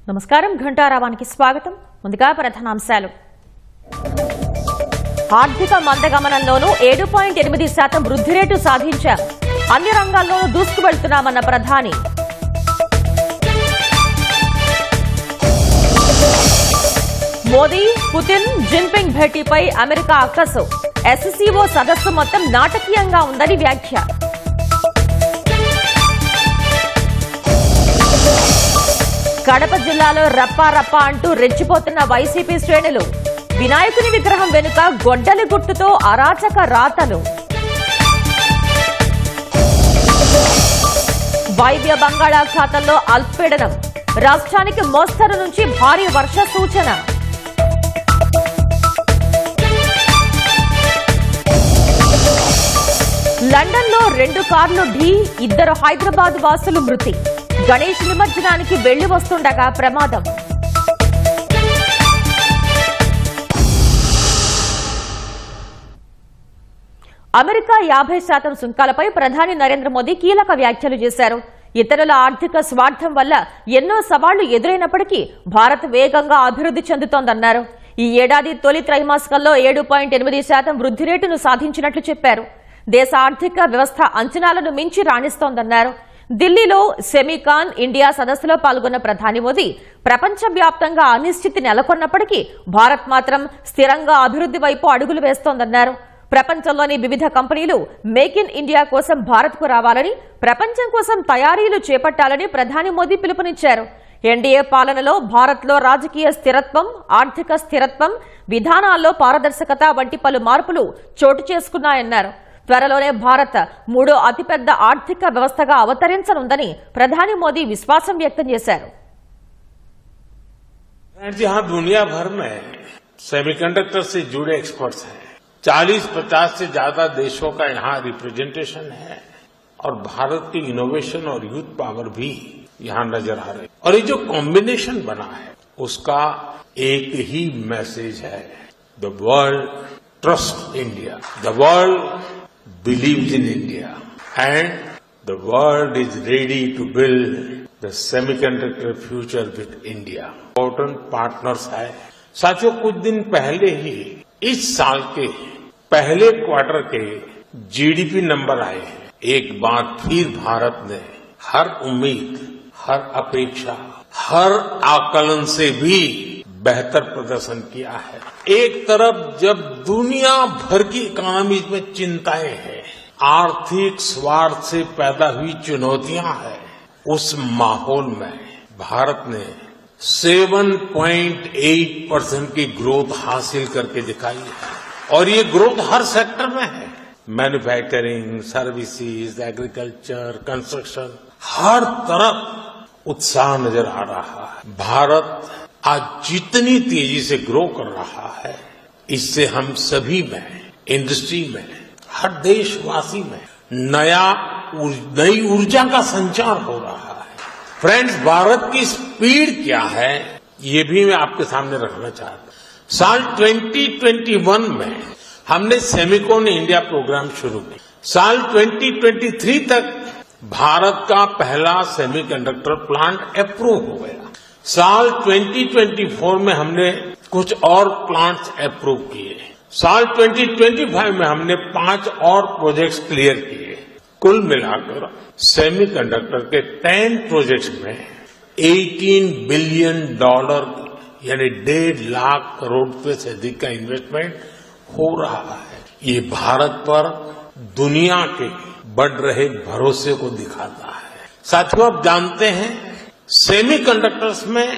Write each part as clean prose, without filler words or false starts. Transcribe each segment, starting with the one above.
నమస్కారం ఘంటారావానికి స్వాగతం. ముందుగా ప్రధానాంశాలు. ఆర్థిక మందగమనంలోనూ 7.8% వృద్ధి రేటు సాధించాం. అన్ని రంగాల్లోనూ దూసుకువెళ్తున్నామన్న ప్రధాని. మోదీ, పుతిన్, జిన్పింగ్ భేటీపై అమెరికా అక్కసు. ఎస్సీఓ సదస్సు మొత్తం నాటకీయంగా ఉందని వ్యాఖ్య. కడప జిల్లాలో రప్పారప్ప అంటూ రెచ్చిపోతున్న వైసీపీ శ్రేణులు. వినాయకుని విగ్రహం వెనుక గొడ్డలి గుర్తుతో అరాచక రాతలు. వాయువ్య బంగాళాఖాతంలో అల్పపీడనం. రాష్ట్రానికి మోస్తరు నుంచి భారీ వర్ష సూచన. లండన్లో 2 కార్లు ఢీ, 2 హైదరాబాద్ వాసులు మృతి. గణేష్ నిమజ్జనానికి వెళ్లి వస్తుండగా ప్రమాదం. అమెరికా 50% సుంకాలపై ప్రధాని నరేంద్ర మోదీ కీలక వ్యాఖ్యలు చేశారు. ఇతరుల ఆర్థిక స్వార్థం వల్ల ఎన్నో సవాళ్లు ఎదురైనప్పటికీ భారత్ వేగంగా అభివృద్ధి చెందుతోందన్నారు. ఈ ఏడాది తొలి త్రైమాసికంలో 7.8% వృద్ధి రేటును సాధించినట్లు చెప్పారు. దేశ ఆర్థిక వ్యవస్థ అంచనాలను మించి రాణిస్తోందన్నారు. ఢిల్లీలో సెమీకాన్ ఇండియా సదస్సులో పాల్గొన్న ప్రధాని మోదీ ప్రపంచవ్యాప్తంగా అనిశ్చితి నెలకొన్నప్పటికీ భారత్ మాత్రం స్థిరంగా అభివృద్ధి వైపు అడుగులు వేస్తోందన్నారు. ప్రపంచంలోని వివిధ కంపెనీలు మేక్ ఇన్ ఇండియా కోసం భారత్కు రావాలని, ప్రపంచం కోసం తయారీలు చేపట్టాలని ప్రధాని మోదీ పిలుపునిచ్చారు. ఎన్డీఏ పాలనలో భారత్లో రాజకీయ స్థిరత్వం, ఆర్థిక స్థిరత్వం, విధానాల్లో పారదర్శకత వంటి పలు మార్పులు చోటు చేసుకున్నాయన్నారు. త్వరలోనే భారత్ 3వ అతిపెద్ద ఆర్థిక వ్యవస్థగా అవతరించనుందని ప్రధాని మోదీ విశ్వాసం వ్యక్తం చేశారు. यहाँ दुनिया भर में सेमीकंडक्टर से जुड़े एक्सपर्ट्स हैं. 40-50 से ज्यादा देशों का यहाँ रिप्रेजेंटेशन है और भारत की इनोवेशन और यूथ पावर भी यहाँ नजर आ रही है. और ये जो कॉम्बिनेशन बना है उसका एक ही मैसेज है, the world trust India, the world believes in India and the world is ready to build the semiconductor future with India. Important partners है. साथियों, कुछ दिन पहले ही इस साल के पहले क्वार्टर के जीडीपी नंबर आए हैं. एक बार फिर भारत ने हर उम्मीद, हर अपेक्षा, हर आकलन से भी बेहतर प्रदर्शन किया है. एक तरफ जब दुनिया भर की इकोनॉमीज में चिंताएं हैं, आर्थिक स्वार्थ से पैदा हुई चुनौतियां हैं, उस माहौल में भारत ने 7.8% की ग्रोथ हासिल करके दिखाई है. और ये ग्रोथ हर सेक्टर में है. मैन्युफैक्चरिंग, सर्विसेज, एग्रीकल्चर, कंस्ट्रक्शन, हर तरफ उत्साह नजर आ रहा है. भारत आज जितनी तेजी से ग्रो कर रहा है, इससे हम सभी में, इंडस्ट्री में, हर देशवासी में नई ऊर्जा का संचार हो रहा है. फ्रेंड्स, भारत की स्पीड क्या है ये भी मैं आपके सामने रखना चाहता हूं. साल 2021 में हमने सेमिकॉन इंडिया प्रोग्राम शुरू किया. साल 2023 तक भारत का पहला सेमीकंडक्टर प्लांट अप्रूव हो गया. साल 2024 में हमने कुछ और प्लांट्स अप्रूव किए. साल 2025 में हमने 5 और प्रोजेक्ट्स क्लियर किए. कुल मिलाकर सेमीकंडक्टर के 10 प्रोजेक्ट्स में $18 बिलियन यानी 1.5 लाख करोड़ रुपए से अधिक का इन्वेस्टमेंट हो रहा है. ये भारत पर दुनिया के बढ़ रहे भरोसे को दिखाता है. साथियों, आप जानते हैं सेमीकंडक्टर्स में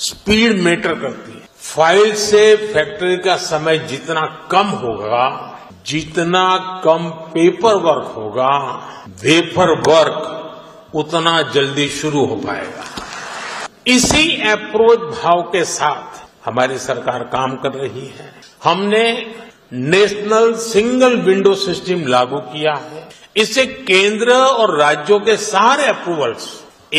स्पीड मैटर करती है. फाइल से फैक्ट्री का समय जितना कम होगा, जितना कम पेपर वर्क होगा, वेफर वर्क उतना जल्दी शुरू हो पाएगा. इसी अप्रोच भाव के साथ हमारी सरकार काम कर रही है. हमने नेशनल सिंगल विंडो सिस्टम लागू किया है. इससे केंद्र और राज्यों के सारे अप्रूवल्स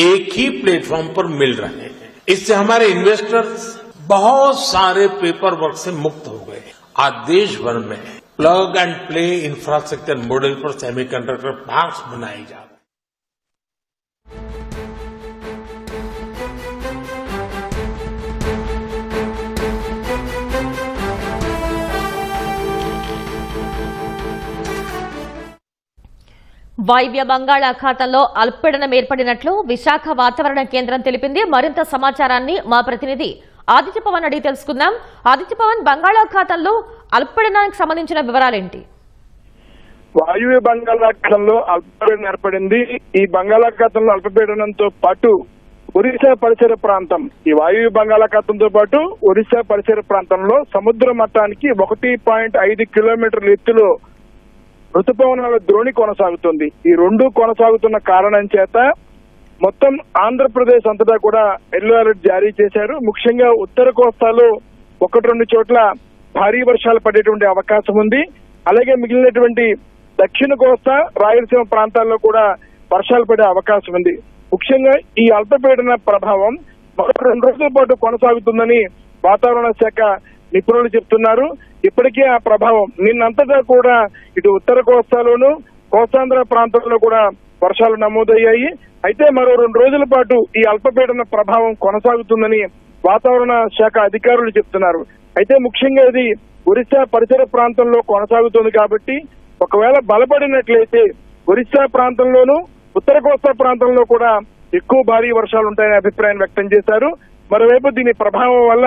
एक ही प्लेटफॉर्म पर मिल रहे हैं. इससे हमारे इन्वेस्टर्स बहुत सारे पेपर वर्क से मुक्त हो गए. आज देश भर में plug and play infrastructure model पर सेमीकंडक्टर पार्क्स बनाए जा रहे हैं. వాయువ్య బంగాళాఖాతంలో అల్పపీడనం ఏర్పడినట్లు విశాఖ వాతావరణ కేంద్రం తెలిపింది. మరింత సమాచారాన్ని మా ప్రతినిధి ఆదిత్య పవన్ అడిగి తెలుసుకుందాం. ఆదిత్య పవన్, బంగాళాఖాతంలో అల్పపీడనానికి సంబంధించిన వివరాలేంటి? వాయువ్య బంగాళాఖాతంలో అల్పపీడనం ఏర్పడింది. ఈ బంగాళాఖాతంలో అల్పపీడనంతో పాటు ఒరిస్సా పరిసర ప్రాంతం, ఈ వాయువ్య బంగాళాఖాతంతో పాటు ఒరిస్సా పరిసర ప్రాంతంలో సముద్ర మట్టానికి 1.5 కిలోమీటర్ల ఎత్తులో రుతుపవనాల ద్రోణి కొనసాగుతుంది. ఈ రెండు కొనసాగుతున్న కారణం చేత మొత్తం ఆంధ్రప్రదేశ్ అంతటా కూడా ఎల్లో అలర్ట్ జారీ చేశారు. ముఖ్యంగా ఉత్తర కోస్తాలో 1-2 చోట్ల భారీ వర్షాలు పడేటువంటి అవకాశం ఉంది. అలాగే మిగిలినటువంటి దక్షిణ కోస్తా, రాయలసీమ ప్రాంతాల్లో కూడా వర్షాలు పడే అవకాశం ఉంది. ముఖ్యంగా ఈ అల్పపీడన ప్రభావం మరో 2 రోజుల పాటు కొనసాగుతుందని వాతావరణ శాఖ నిపుణులు చెప్తున్నారు. ఇప్పటికే ఆ ప్రభావం నిన్నంతటా కూడా ఇటు ఉత్తర కోస్తాలోను, కోస్తాంధ్ర ప్రాంతంలో కూడా వర్షాలు నమోదయ్యాయి. అయితే మరో 2 రోజుల పాటు ఈ అల్పపీడన ప్రభావం కొనసాగుతుందని వాతావరణ శాఖ అధికారులు చెప్తున్నారు. అయితే ముఖ్యంగా ఇది ఒరిస్సా పరిసర ప్రాంతంలో కొనసాగుతుంది కాబట్టి ఒకవేళ బలపడినట్లయితే ఒరిస్సా ప్రాంతంలోనూ, ఉత్తర కోస్తా ప్రాంతంలో కూడా ఎక్కువ భారీ వర్షాలు ఉంటాయనే అభిప్రాయం వ్యక్తం చేశారు. మరోవైపు దీని ప్రభావం వల్ల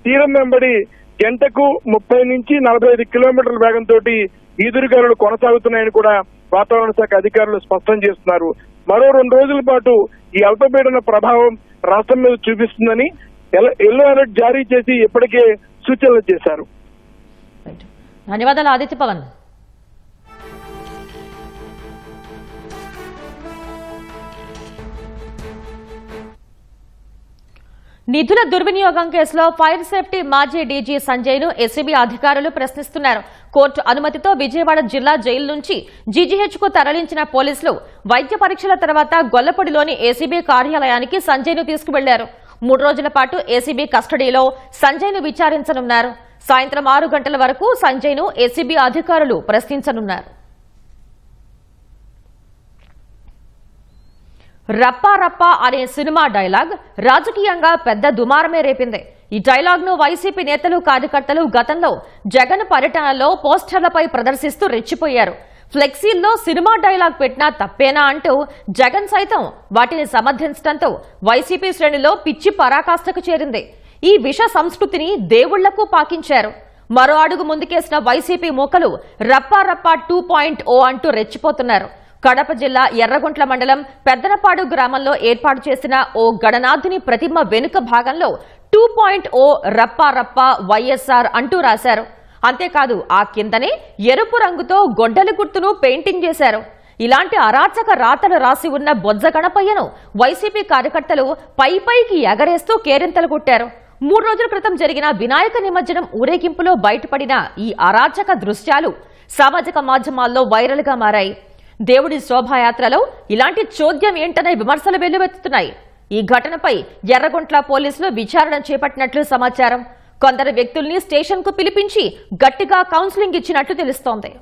తీరం వెంబడి గంటకు 30 నుంచి 45 కిలోమీటర్ల వేగంతో ఈదురుగాలులు కొనసాగుతున్నాయని కూడా వాతావరణ శాఖ అధికారులు స్పష్టం చేస్తున్నారు. మరో 2 రోజుల పాటు ఈ అల్పపీడన ప్రభావం రాష్ట్రం మీద చూపిస్తుందని ఎల్లో అలర్ట్ జారీ చేసి ఇప్పటికే సూచనలు చేశారు. ధన్యవాదాలు ఆదిత్య పవన్. నిధుల దుర్వినియోగం కేసులో ఫైర్ సేఫ్టీ మాజీ డీజీ సంజయ్ ను ఎస్సీబీ అధికారులు ప్రశ్నిస్తున్నారు. కోర్టు అనుమతితో విజయవాడ జిల్లా జైలు నుంచి జీజీహెచ్ కు తరలించిన పోలీసులు వైద్య పరీక్షల తర్వాత గొల్లపూడిలోని ఏసీబీ కార్యాలయానికి సంజయ్ ను తీసుకువెళ్లారు. 3 రోజుల పాటు ఏసీబీ కస్టడీలో సంజయ్ ను విచారించనున్నారు. సాయంత్రం 6 గంటల వరకు సంజయ్ ను ఏసీబీ అధికారులు ప్రశ్నించనున్నారు. రప్పా రప్పా అనే సినిమా డైలాగ్ రాజకీయంగా పెద్ద దుమారమే రేపింది. ఈ డైలాగ్ ను వైసీపీ నేతలు, కార్యకర్తలు గతంలో జగన్ పర్యటనలో పోస్టర్లపై ప్రదర్శిస్తూ రెచ్చిపోయారు. ఫ్లెక్సీల్లో సినిమా డైలాగ్ పెట్టినా తప్పేనా అంటూ జగన్ సైతం వాటిని సమర్థించడంతో వైసీపీ శ్రేణిలో పిచ్చి పరాకాష్ఠకు చేరింది. ఈ విష సంస్కృతిని దేవుళ్లకు పాకించారు. మరో అడుగు ముందుకేసిన వైసీపీ మూకలు రప్పా రప్పా 2.0 అంటూ రెచ్చిపోతున్నారు. కడప జిల్లా ఎర్రగుంట్ల మండలం పెద్దనపాడు గ్రామంలో ఏర్పాటు చేసిన ఓ గణనాథుని ప్రతిమ వెనుక భాగంలో 2.0 రప్పా రప్పా వైఎస్ఆర్ అంటూ రాశారు. అంతేకాదు ఆ కిందనే ఎరుపు రంగుతో గొడ్డలి గుర్తును పెయింటింగ్ చేశారు. ఇలాంటి అరాచక రాతలు రాసి ఉన్న బొజ్జ గణపయ్యను వైసీపీ కార్యకర్తలు పైకి ఎగరేస్తూ కేరింతలు కొట్టారు. 3 రోజుల క్రితం జరిగిన వినాయక నిమజ్జనం ఊరేగింపులో బయటపడిన ఈ అరాచక దృశ్యాలు సామాజిక మాధ్యమాల్లో వైరల్ గా మారాయి. దేవుడి శోభాయాత్రలో ఇలాంటి చోద్యం ఏంటనే విమర్శలు వెల్లువెత్తుతున్నాయి. ఈ ఘటనపై ఎర్రగుంట్ల పోలీసులు విచారణ చేపట్టినట్లు సమాచారం. కొందరు వ్యక్తుల్ని స్టేషన్ కు పిలిపించి గట్టిగా కౌన్సిలింగ్ ఇచ్చినట్లు తెలుస్తోంది.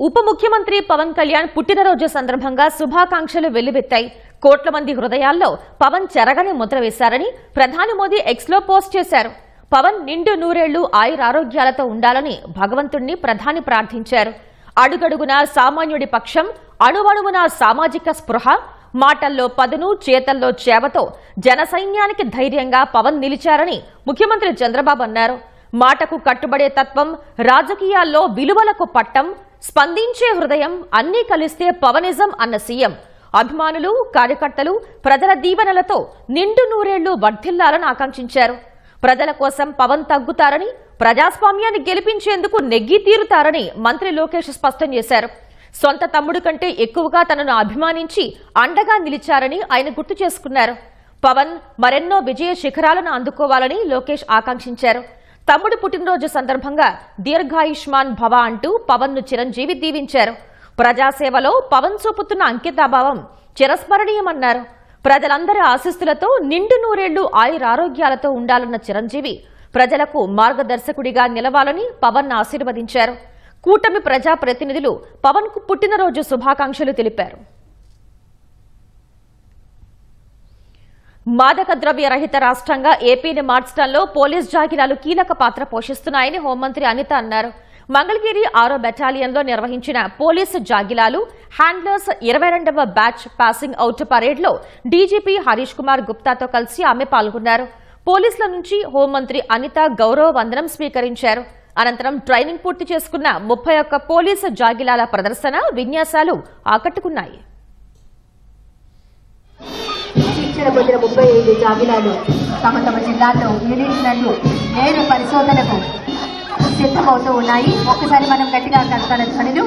ఉప ముఖ్యమంత్రి పవన్ కళ్యాణ్ పుట్టినరోజు సందర్భంగా శుభాకాంక్షలు వెల్లువెత్తాయి. కోట్ల మంది హృదయాల్లో పవన్ చెరగని ముద్ర వేశారని ప్రధాని మోదీ ఎక్స్ లో పోస్ట్ చేశారు. పవన్ నిండు నూరేళ్లు ఆయురారోగ్యాలతో ఉండాలని భగవంతుణ్ణి ప్రధాని ప్రార్థించారు. అడుగడుగునా సామాన్యుడి పక్షం, అణువణువున సామాజిక స్పృహ, మాటల్లో పదును, చేతల్లో చేవతో జన సైన్యానికి ధైర్యంగా పవన్ నిలిచారని ముఖ్యమంత్రి చంద్రబాబు అన్నారు. మాటకు కట్టుబడే తత్వం, రాజకీయాల్లో విలువలకు పట్టం, స్పందించే హృదయం అన్నీ కలిస్తే పవనిజం అన్న సీఎం అభిమానులు, కార్యకర్తలు ప్రజల దీవెనలతో నిండు నూరేళ్లు వర్ధిల్లాలని ఆకాంక్షించారు. ప్రజల కోసం పవన్ తగ్గుతారని, ప్రజాస్వామ్యాన్ని గెలిపించేందుకు నెగ్గి తీరుతారని మంత్రి లోకేష్ స్పష్టం చేశారు. సొంత తమ్ముడు కంటే ఎక్కువగా తనను అభిమానించి అండగా నిలిచారని ఆయన గుర్తు చేసుకున్నారు. పవన్ మరెన్నో విజయ శిఖరాలను అందుకోవాలని లోకేష్ ఆకాంక్షించారు. తమ్ముడు పుట్టినరోజు సందర్భంగా దీర్ఘాయుష్మాన్ భవ అంటూ పవన్ ను చిరంజీవి దీవించారు. ప్రజాసేవలో పవన్ చూపుతున్న అంకితాభావం చిరస్మరణీయమన్నారు. ప్రజలందరి ఆశీస్సులతో నిండు నూరేళ్లు ఆయురారోగ్యాలతో ఉండాలన్న చిరంజీవి ప్రజలకు మార్గదర్శకుడిగా నిలవాలని పవన్ ఆశీర్వదించారు. కూటమి ప్రజా ప్రతినిధులు పవన్ కు పుట్టినరోజు శుభాకాంక్షలు తెలిపారు. మాదక ద్రవ్య రహిత రాష్ట్రంగా ఏపీని మార్చడంలో పోలీస్ జాగిరాలు కీలక పాత్ర పోషిస్తున్నాయని హోంమంత్రి అనిత అన్నారు. మంగళగిరి 6వ బెటాలియన్లో నిర్వహించిన పోలీసు జాగిలాలు హ్యాండ్లర్స్ 22వ బ్యాచ్ పాసింగ్ అవుట్ పరేడ్లో డీజీపీ హరీష్ కుమార్ గుప్తాతో కలిసి ఆమె పాల్గొన్నారు. పోలీసుల నుంచి హోంమంత్రి అనిత గౌరవ వందనం స్వీకరించారు. అనంతరం ట్రైనింగ్ పూర్తి చేసుకున్న 31 పోలీసు జాగిలాల ప్రదర్శన విన్యాసాలు ఆకట్టుకున్నాయి. శిక్షణ పొందిన 35 జాగిలాలు తమ జిల్లాల్లో యూనిట్లను నేరు పరిశోధనకు సిద్ధమవుతూ ఉన్నాయి. ఒక్కసారి మనం గట్టిగా కడతాన ధ్వనులు.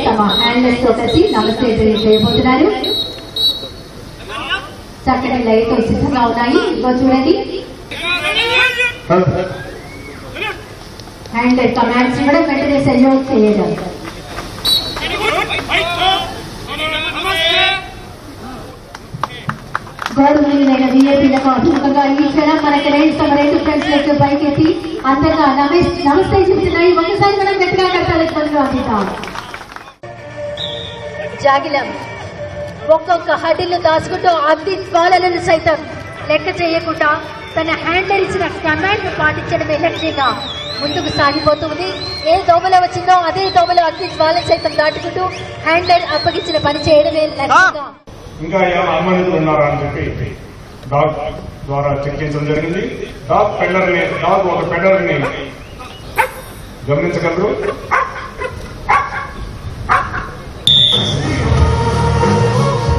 తమ హ్యాండ్లెస్ తో కలిసి నమస్తే చేయబోతున్నారు. చక్కటి లైట్ సిద్ధంగా ఉన్నాయి. ఇదిగో చూడండి, హ్యాండ్లెస్ కమాండ్స్ కూడా వెంటనే సెల్యూట్ చేయడం. గౌరవనీయులైన వీఐపీలకు అభిముఖంగా ఈ క్షణం మనకి తమ 2 ఫ్రెండ్స్ లెక్క పైకెత్తి అంతగా నమస్తే చెప్తున్నాయి. ఒకసారి మనం గట్టిగా కట్టాలి. అందిద్దాం. జాగిలం ఒక్కొక్క హడిల్ను దాచుకుంటూ అగ్ని జ్వాలలను సైతం లెక్క చేయకుండా తన హ్యాండ్లర్ ఇచ్చిన కమాండ్ ను పాటించడమే లక్ష్యంగా ముందుకు సాగిపోతుంది. ఏ దోమలో వచ్చిందో అదే దోమలో అగ్ని జ్వాలను సైతం దాటుకుంటూ హ్యాండ్లర్ అప్పగించిన పని చేయడమే లక్ష్యంగా. ఇంకా ఏమైనా అనుమానితులు ఉన్నారా అని చెప్పి డాగ్ ద్వారా చెక్ చేయించడం జరిగింది. డాగ్ ఒక పెడర్ని గమనించగలరు.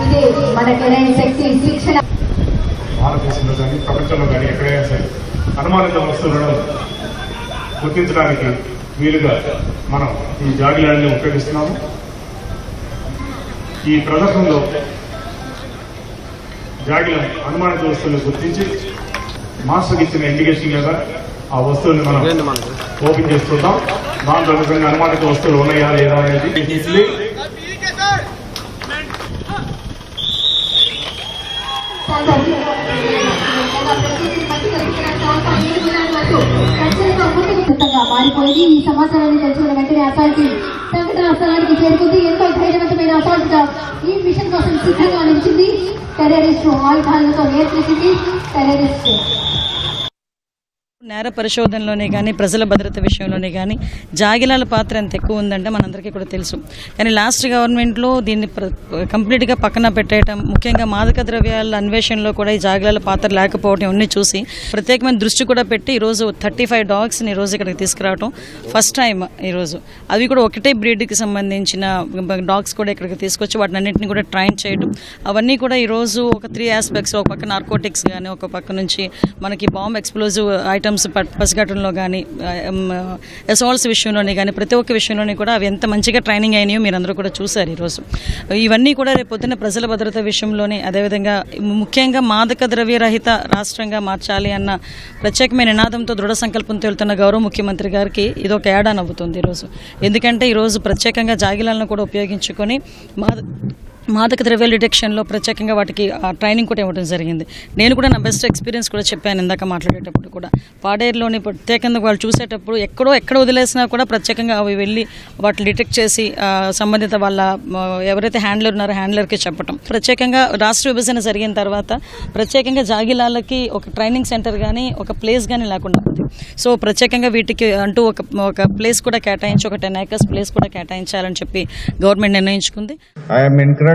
ఇదే మన కెనైన్ శక్తి శిక్షణ. భారతదేశంలో కానీ ప్రపంచంలో కానీ ఎక్కడైనా సరే అనుమానిత వస్తువులను గుర్తించడానికి వీలుగా మనం ఈ జాగిలాన్ని ఉపయోగిస్తున్నాము. ఈ ప్రదర్శనలో జాగిలం అనుమానిత వస్తువులను గుర్తించి మాస్టర్కి ఇచ్చిన ఇండికేషన్ మీద ఆ వస్తువుని మనం ఓపెన్ చేస్తుంటాం. దాంట్లో అనుమానిత వస్తువులు ఉన్నాయా లేదా అనేది మారిపోయింది. ఈ సమాచారాన్ని తెలుసుకున్న వెంటనే అసాల్ట్ సంఘటన స్థలానికి చేరుకుంది. ఎంతో ధైర్యవంతమైన అసాల్ట్ గా ఈ మిషన్ కోసం సిద్ధంగా నిలిచింది. టెర్రరిస్టు ఆయుధాలతో నేర్పించింది. టెర్రరిస్టు నేర పరిశోధనలోనే కానీ ప్రజల భద్రత విషయంలోనే కానీ జాగిలాల పాత్ర ఎంత ఎక్కువ ఉందంటే మనందరికీ కూడా తెలుసు. కానీ లాస్ట్ గవర్నమెంట్లో దీన్ని కంప్లీట్గా పక్కన పెట్టేయటం, ముఖ్యంగా మాదక ద్రవ్యాల అన్వేషణలో కూడా ఈ జాగిలాల పాత్ర లేకపోవడం ఇవన్నీ చూసి ప్రత్యేకమైన దృష్టి కూడా పెట్టి ఈరోజు 35 డాగ్స్ని ఈరోజు ఇక్కడికి తీసుకురావడం ఫస్ట్ టైం. ఈరోజు అవి కూడా ఒకటే బ్రీడ్కి సంబంధించిన డాగ్స్ కూడా ఇక్కడికి తీసుకొచ్చి వాటిని అన్నింటినీ కూడా ట్రైన్ చేయడం, అవన్నీ కూడా ఈరోజు ఒక 3 ఆస్పెక్ట్స్, ఒక పక్క నార్కోటిక్స్ కానీ, ఒక పక్క నుంచి మనకి బాంబ్ ఎక్స్ప్లోజివ్ ఐటమ్స్ పసిగట్టడంలో కానీ, అసాల్ట్స్ విషయంలోనే కానీ, ప్రతి ఒక్క విషయంలోనే కూడా అవి ఎంత మంచిగా ట్రైనింగ్ అయినాయో మీరందరూ కూడా చూశారు. ఈరోజు ఇవన్నీ కూడా రేపు పొద్దున్న ప్రజల భద్రత విషయంలోనే, అదేవిధంగా ముఖ్యంగా మాదక ద్రవ్య రహిత రాష్ట్రంగా మార్చాలి అన్న ప్రత్యేకమైన నినాదంతో దృఢ సంకల్పంతో వెళ్తున్న గౌరవ ముఖ్యమంత్రి గారికి ఇది ఒక ఏడా నవ్వుతుంది ఈరోజు. ఎందుకంటే ఈరోజు ప్రత్యేకంగా జాగిలాలను కూడా ఉపయోగించుకొని మాదక ద్రవ్యాల డిటెక్షన్లో ప్రత్యేకంగా వాటికి ట్రైనింగ్ కూడా ఇవ్వడం జరిగింది. నేను కూడా నా బెస్ట్ ఎక్స్పీరియన్స్ కూడా చెప్పాను ఇందాక మాట్లాడేటప్పుడు కూడా. పాడేరులోని ప్రత్యేకంగా వాళ్ళు చూసేటప్పుడు ఎక్కడ వదిలేసినా కూడా ప్రత్యేకంగా అవి వెళ్ళి వాటిని డిటెక్ట్ చేసి సంబంధిత వాళ్ళ ఎవరైతే హ్యాండ్లర్ ఉన్నారో హ్యాండ్లర్కి చెప్పటం. ప్రత్యేకంగా రాష్ట్ర విభజన జరిగిన తర్వాత ప్రత్యేకంగా జాగిలాలకి ఒక ట్రైనింగ్ సెంటర్ కానీ ఒక ప్లేస్ కానీ లేకుండా ఉంది. సో ప్రత్యేకంగా వీటికి అంటూ ఒక ప్లేస్ కూడా కేటాయించి, ఒక 10 acres ప్లేస్ కూడా కేటాయించాలని చెప్పి గవర్నమెంట్ నిర్ణయించుకుంది.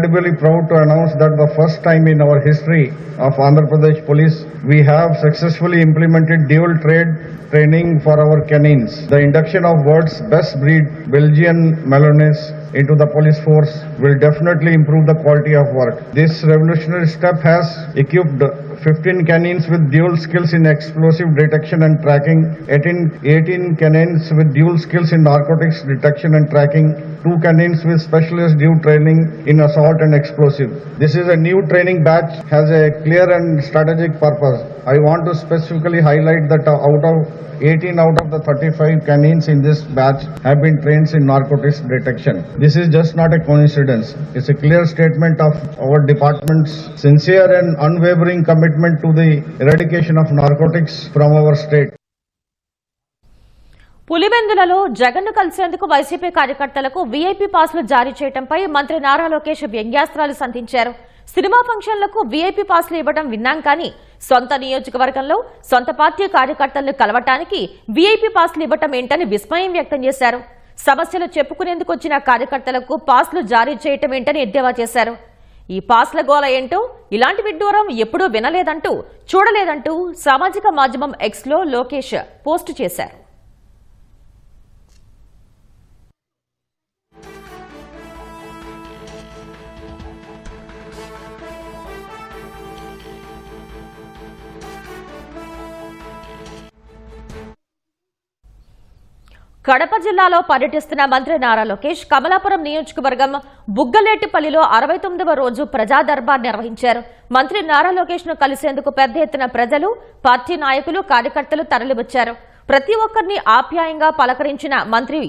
Incredibly proud to announce that the first time in our history of Andhra Pradesh Police, we have successfully implemented dual trade training for our canines. The induction of world's best breed Belgian Malinois into the police force will definitely improve the quality of work. This revolutionary step has equipped 15 canines with dual skills in explosive detection and tracking, 18 canines with dual skills in narcotics detection and tracking, 2 canines with specialist due training in assault and explosive. This is a new training batch, has a clear and strategic purpose. I want to specifically highlight that 18 out of the 35 canines in this batch have been trained in narcotics detection. This is just not a coincidence. It's a clear statement of our department's sincere and unwavering commitment to the eradication of narcotics from our state. పులివెందులలో జగన్ను కలిసేందుకు YCP కార్యకర్తలకు VIP పాస్లు జారీ చేయడంపై మంత్రి Nara Lokesh వ్యంగ్యాస్త్రాలు సంధించారు. Cinema ఫంక్షన్లకు VIP పాస్లు ఇవ్వడం విన్నాం కానీ సొంత నియోజకవర్గంలో సొంత పార్టీ కార్యకర్తలను కలవటానికి వీఐపీ పాస్లు ఇవ్వటం ఏంటని విస్మయం వ్యక్తం చేశారు. సమస్యలు చెప్పుకునేందుకు వచ్చిన కార్యకర్తలకు పాస్లు జారీ చేయటం ఏంటని ఎద్దేవా చేశారు. ఈ పాస్ల గోల ఏంటో, ఇలాంటి విడ్డూరం ఎప్పుడూ వినలేదంటూ చూడలేదంటూ సామాజిక మాధ్యమం ఎక్స్లో లోకేష్ పోస్టు చేశారు. కడప జిల్లాలో పర్యటిస్తున్న మంత్రి నారా లోకేష్ కమలాపురం నియోజకవర్గం బుగ్గలేటిపల్లిలో 69వ రోజు ప్రజా దర్బార్ నిర్వహించారు. మంత్రి నారా లోకేష్ ను కలిసేందుకు పెద్ద ఎత్తున ప్రజలు, పార్టీ నాయకులు, కార్యకర్తలు తరలివచ్చారు. ప్రతి ఒక్కరిని ఆప్యాయంగా పలకరించిన మంత్రి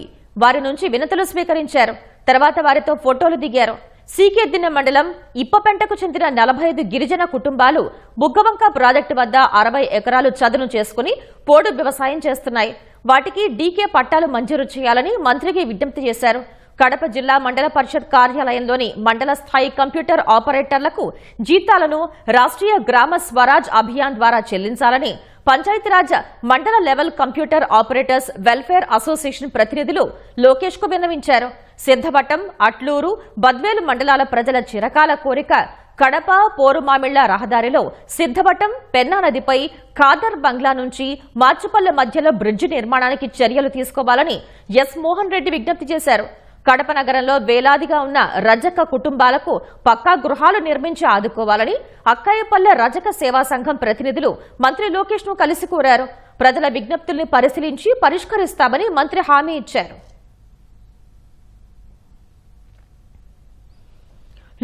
వారి నుంచి వినతులు స్వీకరించారు. తర్వాత వారితో ఫోటోలు దిగారు. సీకేదిన్నె మండలం ఇప్పపెంటకు చెందిన 45 గిరిజన కుటుంబాలు బుగ్గవంక ప్రాజెక్టు వద్ద 60 ఎకరాలు చదును చేసుకుని పోడు వ్యవసాయం చేస్తున్నాయి. వాటికి డీకే పట్టాలు మంజూరు చేయాలని మంత్రికి విజ్ఞప్తి చేశారు. కడప జిల్లా మండల పరిషత్ కార్యాలయంలోని మండల స్థాయి కంప్యూటర్ ఆపరేటర్లకు జీతాలను రాష్ట్రీయ గ్రామ స్వరాజ్ అభియాన్ ద్వారా చెల్లించాలని పంచాయతీరాజ్ మండల level computer operators welfare association ప్రతినిధులు లోకేష్ కు విన్నవించారు. సిద్ధవటం, అట్లూరు, బద్వేలు మండలాల ప్రజల చిరకాల కోరిక కడప పోరుమామిళ్ల రహదారిలో సిద్ధవటం పెన్నా నదిపై ఖాదర్ బంగ్లా నుంచి మార్చుపల్లె మధ్యలో బ్రిడ్జి నిర్మాణానికి చర్యలు తీసుకోవాలని ఎస్ మోహన్ రెడ్డి విజ్ఞప్తి చేశారు. కడప నగరంలో వేలాదిగా ఉన్న రజక కుటుంబాలకు పక్కా గృహాలు నిర్మించి ఆదుకోవాలని అక్కాయపల్లె రజక సేవా సంఘం ప్రతినిధులు మంత్రి లోకేష్ ను కలిసి కోరారు. ప్రజల విజ్ఞప్తుల్ని పరిశీలించి పరిష్కరిస్తామని మంత్రి హామీ ఇచ్చారు.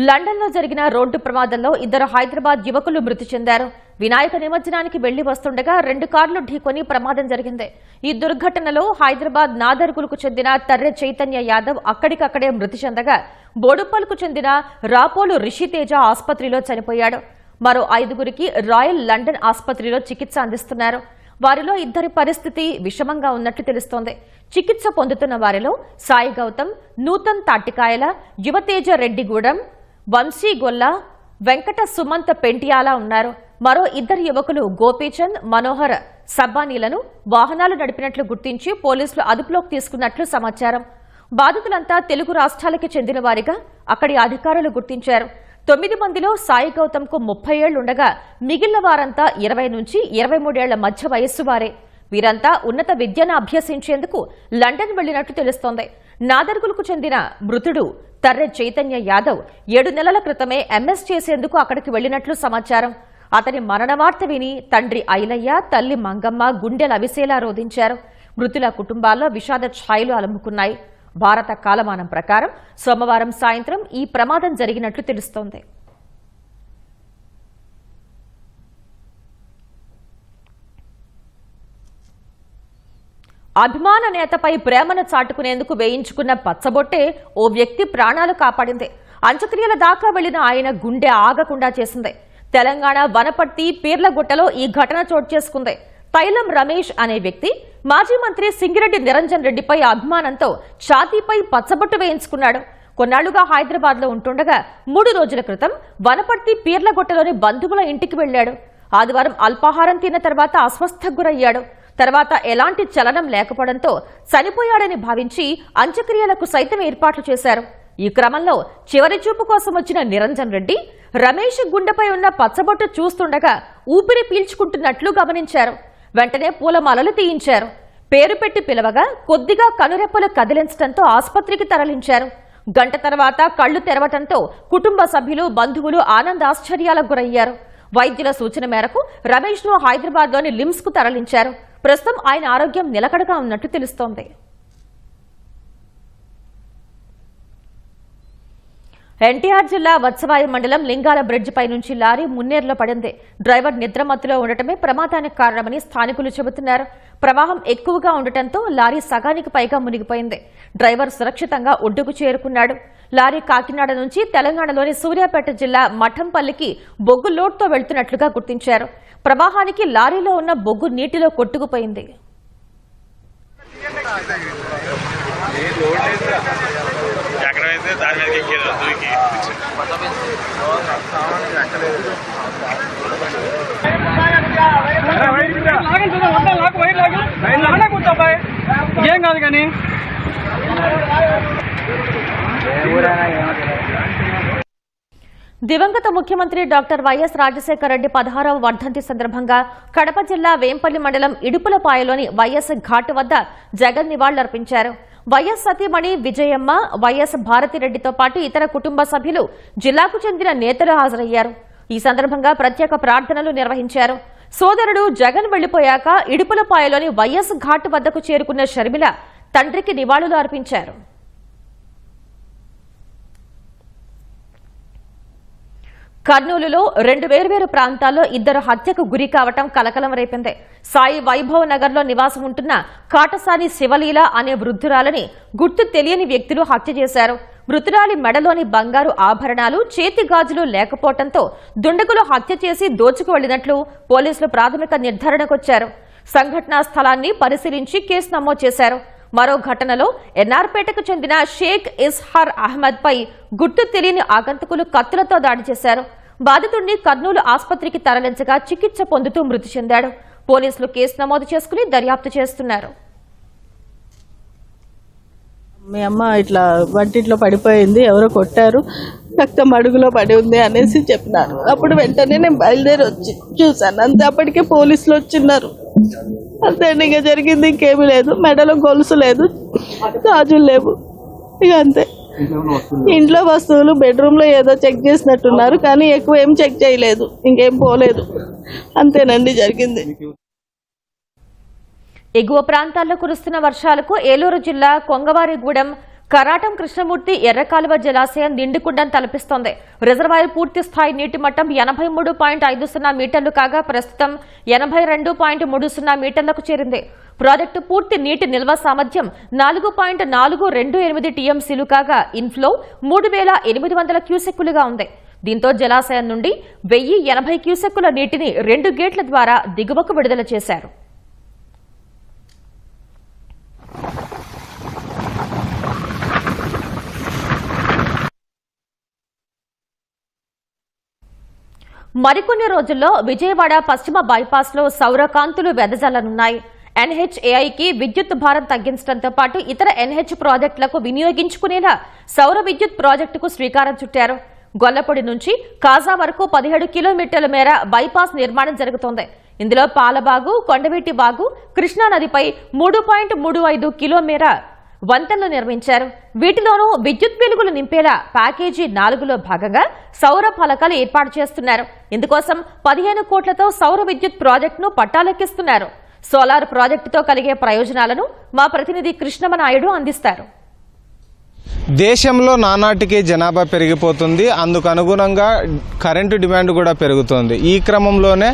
లండన్లో జరిగిన రోడ్డు ప్రమాదంలో 2 హైదరాబాద్ యువకులు మృతి చెందారు. వినాయక నిమజ్జనానికి వెళ్లి వస్తుండగా 2 కార్లు ఢీకొని ప్రమాదం జరిగింది. ఈ దుర్ఘటనలో హైదరాబాద్ నాదర్గులకు చెందిన తర్రె చైతన్య యాదవ్ అక్కడికక్కడే మృతి చెందగా బోడుప్పల్కు చెందిన రాపోలు రిషితేజ ఆసుపత్రిలో చనిపోయాడు. మరో 5గురికి రాయల్ లండన్ ఆసుపత్రిలో చికిత్స అందిస్తున్నారు. వారిలో 2 పరిస్థితి విషమంగా ఉన్నట్లు తెలుస్తోంది. చికిత్స పొందుతున్న వారిలో సాయి గౌతమ్, నూతన్ తాటికాయల, యువతేజ రెడ్డిగూడెం, వంశీ గొల్ల, వెంకట సుమంత్ పెంటియాల ఉన్నారు. మరో 2 యువకులు గోపీచంద్, మనోహర్ సబ్బానీలను వాహనాలు నడిపినట్లు గుర్తించి పోలీసులు అదుపులోకి తీసుకున్నట్లు సమాచారం. బాధితులంతా తెలుగు రాష్ట్రాలకి చెందిన వారిగా అక్కడి అధికారులు గుర్తించారు. 9 మందిలో సాయి గౌతమ్ కు 30 ఏళ్లుండగా మిగిలిన వారంతా 20 నుంచి 23 ఏళ్ల మధ్య వయస్సు వారే. వీరంతా ఉన్నత విద్యను అభ్యసించేందుకు లండన్ వెళ్లినట్లు తెలుస్తోంది. నాదర్గులకు చెందిన మృతుడు తర్రె చైతన్య యాదవ్ 7 నెలల క్రితమే ఎంఎస్ చేసేందుకు అక్కడికి వెళ్లినట్లు సమాచారం. అతని మరణ వార్త విని తండ్రి ఐలయ్య, తల్లి మంగమ్మ గుండెలు అవిసేలా రోధించారు. మృతుల కుటుంబాల్లో విషాద ఛాయలు అలుముకున్నాయి. భారత కాలమానం ప్రకారం సోమవారం సాయంత్రం ఈ ప్రమాదం జరిగినట్లు తెలుస్తోంది. అభిమాన నేతపై ప్రేమను చాటుకునేందుకు వేయించుకున్న పచ్చబొట్టే ఓ వ్యక్తి ప్రాణాలు కాపాడింది. అంత్యక్రియల దాకా వెళ్లిన ఆయన గుండె ఆగకుండా చేసింది. తెలంగాణ వనపర్తి పీర్లగుట్టలో ఈ ఘటన చోటు చేసుకుంది. తైలం రమేష్ అనే వ్యక్తి మాజీ మంత్రి సింగిరెడ్డి నిరంజన్ రెడ్డిపై అభిమానంతో ఛాతీపై పచ్చబొట్టు వేయించుకున్నాడు. కొన్నాళ్లుగా హైదరాబాద్ లో ఉంటుండగా 3 రోజుల క్రితం వనపర్తి పీర్లగుట్టలోని బంధువుల ఇంటికి వెళ్లాడు. ఆదివారం అల్పాహారం తిన్న తర్వాత అస్వస్థకు గురయ్యాడు. తర్వాత ఎలాంటి చలనం లేకపోవడంతో చనిపోయాడని భావించి అంత్యక్రియలకు సైతం ఏర్పాట్లు చేశారు. ఈ క్రమంలో చివరి చూపు కోసం వచ్చిన నిరంజన్ రెడ్డి రమేష్ గుండెపై ఉన్న పచ్చబొట్టు చూస్తుండగా ఊపిరి పీల్చుకుంటున్నట్లు గమనించారు. వెంటనే పూలమాలలు తీయించారు. పేరు పెట్టి పిలవగా కొద్దిగా కనురెప్పలు కదిలించడంతో ఆసుపత్రికి తరలించారు. గంట తర్వాత కళ్లు తెరవటంతో కుటుంబ సభ్యులు, బంధువులు ఆనందాశ్చర్యాలకు గురయ్యారు. వైద్యుల సూచన మేరకు రమేష్ ను హైదరాబాద్లోని లిమ్స్ కు తరలించారు. ప్రస్తుతం ఆయన ఆరోగ్యం నిలకడగా ఉన్నట్టు తెలుస్తోంది. ఎన్టీఆర్ జిల్లా వత్సవాయి మండలం లింగాల బ్రిడ్జ్ పై నుంచి లారీ మున్నేరులో పడింది. డ్రైవర్ నిద్రమత్తులో ఉండటమే ప్రమాదానికి కారణమని స్థానికులు చెబుతున్నారు. ప్రవాహం ఎక్కువగా ఉండటంతో లారీ సగానికి పైగా మునిగిపోయింది. డ్రైవర్ సురక్షితంగా ఒడ్డుకు చేరుకున్నాడు. లారీ కాకినాడ నుంచి తెలంగాణలోని సూర్యాపేట జిల్లా మఠంపల్లికి బొగ్గు లోడ్తో వెళ్తున్నట్లుగా గుర్తించారు. ప్రవాహానికి లారీలో ఉన్న బొగ్గు నీటిలో కొట్టుకుపోయింది. ఏం కాదు కానీ దివంగత ముఖ్యమంత్రి డాక్టర్ వైఎస్ రాజశేఖర రెడ్డి 16వ వర్ధంతి సందర్భంగా కడప జిల్లా వేంపల్లి మండలం ఇడుపులపాయలోని వైఎస్ ఘాట్ వద్ద జగన్ నివాళులర్పించారు. వైఎస్ సతీమణి విజయమ్మ, వైఎస్ భారతిరెడ్డితో పాటు ఇతర కుటుంబ సభ్యులు, జిల్లాకు చెందిన నేతలు హాజరయ్యారు. ఈ సందర్భంగా ప్రత్యేక ప్రార్థనలు నిర్వహించారు. సోదరుడు జగన్ వెళ్లిపోయాక ఇడుపులపాయలోని వైఎస్ ఘాట్ వద్దకు చేరుకున్న షర్మిల తండ్రికి నివాళులు అర్పించారు. కర్నూలులో 2 వేర్వేరు ప్రాంతాల్లో ఇద్దరు హత్యకు గురి కావటం కలకలం రేపింది. సాయి వైభవ్ నగర్ లో నివాసం ఉంటున్న కాటసాని శివలీల అనే వృద్ధురాలని గుర్తు తెలియని వ్యక్తులు హత్య చేశారు. మృతురాలి మెడలోని బంగారు ఆభరణాలు, చేతి గాజులు లేకపోవడంతో దుండగులు హత్య చేసి దోచుకు వెళ్లినట్లు పోలీసులు ప్రాథమిక నిర్ధారణకొచ్చారు. సంఘటనా స్థలాన్ని పరిశీలించి కేసు నమోదు చేశారు. మరో ఘటనలో ఎన్ఆర్పేటకు చెందిన షేక్ ఇస్హార్ అహ్మద్ పై గుర్తు తెలియని ఆగంతకులు కత్తులతో దాడి చేశారు. బాధితుడిని కర్నూలు ఆసుపత్రికి తరలించగా చికిత్స పొందుతూ మృతి చెందాడు. పోలీసులు కేసు నమోదు చేసుకుని దర్యాప్తు చేస్తున్నారు. మీ అమ్మ ఇట్లా వంటింట్లో పడిపోయింది, ఎవరో కొట్టారు, రక్తం అడుగులో పడి ఉంది అనేసి చెప్పినారు. అప్పుడు వెంటనే నేను బయలుదేరి వచ్చి చూశాను. అంతే, అప్పటికే పోలీసులు వచ్చిన్నారు. అంతే, ఇక జరిగింది ఇంకేమీ లేదు. మెడలో గొలుసు లేదు, గాజులు లేవు. ఇక అంతే. ఇంట్లో వస్తువులు బెడ్రూమ్ లో ఏదో చెక్ చేసినట్టున్నారు, కానీ ఎక్కువ ఏం చెక్ చేయలేదు, ఇంకేం పోలేదు. అంతేనండి జరిగింది. ఎగువ ప్రాంతాల్లో కురుస్తున్న వర్షాలకు ఏలూరు జిల్లా కొంగవారిగూడెం కరాటం కృష్ణమూర్తి ఎర్రకాలువ జలాశయం నిండుకుండను తలపిస్తోంది. రిజర్వాయర్ పూర్తి స్థాయి నీటి మట్టం 83.50 మీటర్లు కాగా ప్రస్తుతం 82.30 మీటర్లకు చేరింది. ప్రాజెక్టు పూర్తి నీటి నిల్వ సామర్థ్యం 4.428 టీఎంసీలు కాగా ఇన్ఫ్లో 3,800 క్యూసెక్కులుగా ఉంది. దీంతో జలాశయం నుండి 1,080 క్యూసెక్కుల నీటిని 2 గేట్ల ద్వారా దిగువకు విడుదల చేశారు. మరికొన్ని రోజుల్లో విజయవాడ పశ్చిమ బైపాస్ లో సౌర కాంతులు వెదజల్లనున్నాయి. ఎన్హెచ్ఏఐకి విద్యుత్ భారం తగ్గించడంతో పాటు ఇతర ఎన్హెచ్ ప్రాజెక్టులకు వినియోగించుకునేలా సౌర విద్యుత్ ప్రాజెక్టుకు శ్రీకారం చుట్టారు. గొల్లపూడి నుంచి కాజా వరకు 17 కిలోమీటర్ల మేర బైపాస్ నిర్మాణం జరుగుతోంది. ఇందులో పాలబాగు, కొండవీటి బాగు, కృష్ణానదిపై 3.35 కిలో మేర వంతెనలు నిర్మించారు. వీటిలోనూ విద్యుత్ వెలుగులు నింపేలా ప్యాకేజీ 4లో భాగంగా సౌర ఫలకాలు ఏర్పాటు చేస్తున్నారు. ఇందుకోసం 15 కోట్లతో సౌర విద్యుత్ ప్రాజెక్టును పట్టాలెక్కిస్తున్నారు. సోలార్ ప్రాజెక్టుతో కలిగే ప్రయోజనాలను మా ప్రతినిధి కృష్ణమనాయుడు అందిస్తారు. దేశంలో నానాటికి జనాభా పెరిగిపోతుంది, అందుకు అనుగుణంగా కరెంటు డిమాండ్ కూడా పెరుగుతోంది. ఈ క్రమంలోనే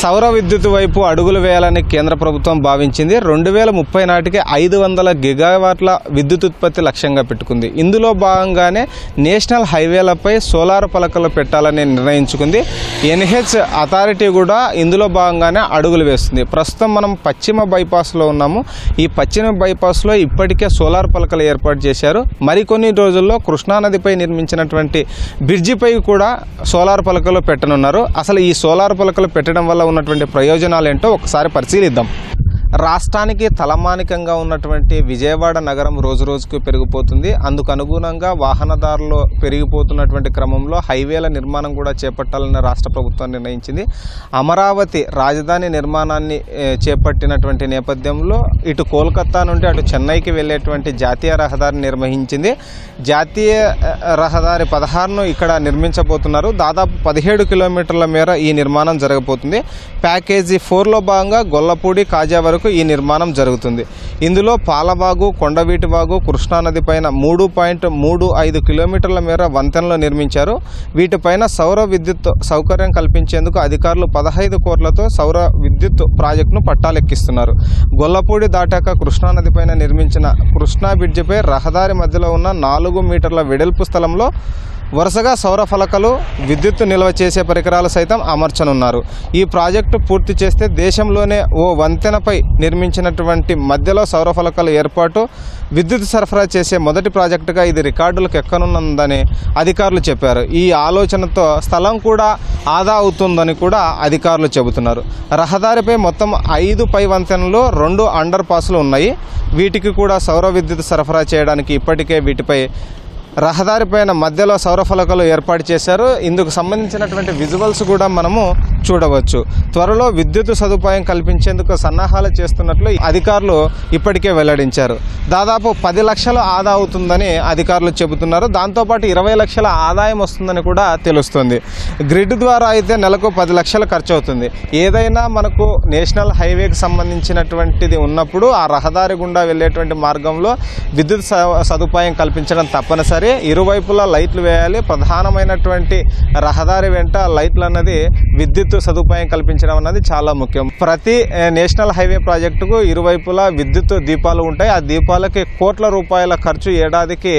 సౌర విద్యుత్ వైపు అడుగులు వేయాలని కేంద్ర ప్రభుత్వం భావించింది. 2030 నాటికి 500 గిగావాట్ల విద్యుత్ ఉత్పత్తి లక్ష్యంగా పెట్టుకుంది. ఇందులో భాగంగానే నేషనల్ హైవేలపై సోలార్ పలకలు పెట్టాలని నిర్ణయించుకుంది. ఎన్హెచ్ అథారిటీ కూడా ఇందులో భాగంగానే అడుగులు వేస్తుంది. ప్రస్తుతం మనం పశ్చిమ బైపాస్లో ఉన్నాము. ఈ పశ్చిమ బైపాస్లో ఇప్పటికే సోలార్ పలకలు ఏర్పాటు చేశారు. మరికొన్ని రోజుల్లో కృష్ణానదిపై నిర్మించినటువంటి బ్రిడ్జిపై కూడా సోలార్ పలకలు పెట్టనున్నారు. అసలు ఈ సోలార్ పలకలు పెట్టడం వల్ల ఉన్నటువంటి ప్రయోజనాలు ఏంటో ఒకసారి పరిశీలిద్దాం. రాష్ట్రానికి తలమానికంగా ఉన్నటువంటి విజయవాడ నగరం రోజురోజుకు పెరిగిపోతుంది. అందుకు అనుగుణంగా వాహనదారులు పెరిగిపోతున్నటువంటి క్రమంలో హైవేల నిర్మాణం కూడా చేపట్టాలని రాష్ట్ర ప్రభుత్వం నిర్ణయించింది. అమరావతి రాజధాని నిర్మాణాన్ని చేపట్టినటువంటి నేపథ్యంలో ఇటు కోల్కతా నుండి అటు చెన్నైకి వెళ్ళేటువంటి జాతీయ రహదారిని నిర్వహించింది. జాతీయ రహదారి 16ను ఇక్కడ నిర్మించబోతున్నారు. దాదాపు 17 కిలోమీటర్ల మేర ఈ నిర్మాణం జరగబోతుంది. ప్యాకేజీ 4లో భాగంగా గొల్లపూడి కాజా వరకు ఈ నిర్మాణం జరుగుతుంది. ఇందులో పాలవాగు, కొండవీటివాగు, కృష్ణానది పైన 3.35 కిలోమీటర్ల మేర వంతెనలు నిర్మించారు. వీటిపైన సౌర విద్యుత్ సౌకర్యం కల్పించేందుకు అధికారులు 15 కోట్లతో సౌర విద్యుత్ ప్రాజెక్టును పట్టాలెక్కిస్తున్నారు. గొల్లపూడి దాటాక కృష్ణానది పైన నిర్మించిన కృష్ణా బ్రిడ్జిపై రహదారి మధ్యలో ఉన్న 4 మీటర్ల వెడల్పు స్థలంలో వరుసగా సౌర ఫలకాలు, విద్యుత్తు నిల్వ చేసే పరికరాలు సైతం అమర్చనున్నారు. ఈ ప్రాజెక్టు పూర్తి చేస్తే దేశంలోనే ఓ వంతెనపై నిర్మించినటువంటి మధ్యలో సౌర ఫలకాల ఏర్పాటు, విద్యుత్ సరఫరా చేసే మొదటి ప్రాజెక్టుగా ఇది రికార్డులకు ఎక్కనున్నదని అధికారులు చెప్పారు. ఈ ఆలోచనతో స్థలం కూడా ఆదా అవుతుందని కూడా అధికారులు చెబుతున్నారు. రహదారిపై మొత్తం 5 పై వంతెనలు, 2 అండర్ పాస్లు ఉన్నాయి. వీటికి కూడా సౌర విద్యుత్ సరఫరా చేయడానికి ఇప్పటికే వీటిపై రహదారిపైన మధ్యలో సౌర ఫలకాలు ఏర్పాటు చేశారు. ఇందుకు సంబంధించినటువంటి విజువల్స్ కూడా మనము చూడవచ్చు. త్వరలో విద్యుత్ సదుపాయం కల్పించేందుకు సన్నాహాలు చేస్తున్నట్లు అధికారులు ఇప్పటికే వెల్లడించారు. దాదాపు 10 లక్షలు ఆదా అవుతుందని అధికారులు చెబుతున్నారు. దాంతోపాటు 20 లక్షల ఆదాయం వస్తుందని కూడా తెలుస్తుంది. గ్రిడ్ ద్వారా అయితే నెలకు 10 లక్షలు ఖర్చు అవుతుంది. ఏదైనా మనకు నేషనల్ హైవేకి సంబంధించినటువంటిది ఉన్నప్పుడు ఆ రహదారి గుండా వెళ్ళేటువంటి మార్గంలో విద్యుత్ సదుపాయం కల్పించడం తప్పనిసరి. ఇరువైపులా లైట్లు వేయాలి. ప్రధానమైనటువంటి రహదారి వెంట లైట్లు అన్నది విద్యుత్ సదుపాయం కల్పించడం అన్నది చాలా ముఖ్యం. ప్రతి నేషనల్ హైవే ప్రాజెక్టుకు ఇరువైపులా విద్యుత్ దీపాలు ఉంటాయి. ఆ దీపాలకి కోట్ల రూపాయల ఖర్చు ఏడాదికి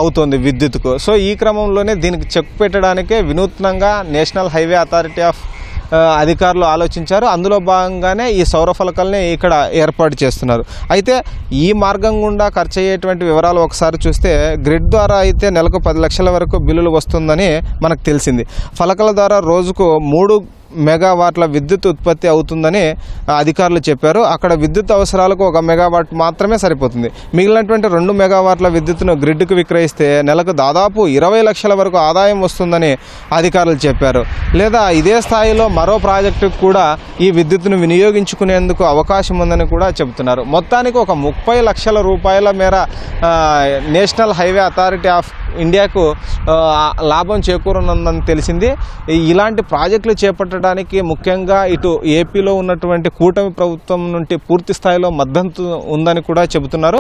అవుతుంది విద్యుత్కు. సో ఈ క్రమంలోనే దీనికి చెక్ పెట్టడానికే వినూత్నంగా నేషనల్ హైవే అథారిటీ ఆఫ్ అధికారులు ఆలోచించారు. అందులో భాగంగానే ఈ సౌర ఫలకాలని ఇక్కడ ఏర్పాటు చేస్తున్నారు. అయితే ఈ మార్గం గుండా ఖర్చు అయ్యేటువంటి వివరాలు ఒకసారి చూస్తే గ్రిడ్ ద్వారా అయితే నెలకు 10 లక్షల వరకు బిల్లులు వస్తుందని మనకు తెలిసింది. ఫలకాల ద్వారా రోజుకు 3 మెగావాట్ల విద్యుత్ ఉత్పత్తి అవుతుందని అధికారులు చెప్పారు. అక్కడ విద్యుత్ అవసరాలకు 1 మెగావాట్ మాత్రమే సరిపోతుంది. మిగిలినటువంటి 2 మెగావాట్ల విద్యుత్తును గ్రిడ్కు విక్రయిస్తే నెలకు దాదాపు 20 లక్షల వరకు ఆదాయం వస్తుందని అధికారులు చెప్పారు. లేదా ఇదే స్థాయిలో మరో ప్రాజెక్టుకు కూడా ఈ విద్యుత్తును వినియోగించుకునేందుకు అవకాశం ఉందని కూడా చెబుతున్నారు. మొత్తానికి ఒక 30 లక్షల రూపాయల మేర నేషనల్ హైవే అథారిటీ ఆఫ్ ఇండియాకు లాభం చేకూరనుందని తెలిసింది. ఇలాంటి ప్రాజెక్టులు చేపట్టడానికి ముఖ్యంగా ఇటు ఏపీలో ఉన్నటువంటి కూటమి ప్రభుత్వం నుండి పూర్తి స్థాయిలో మద్దతు ఉందని కూడా చెబుతున్నారు.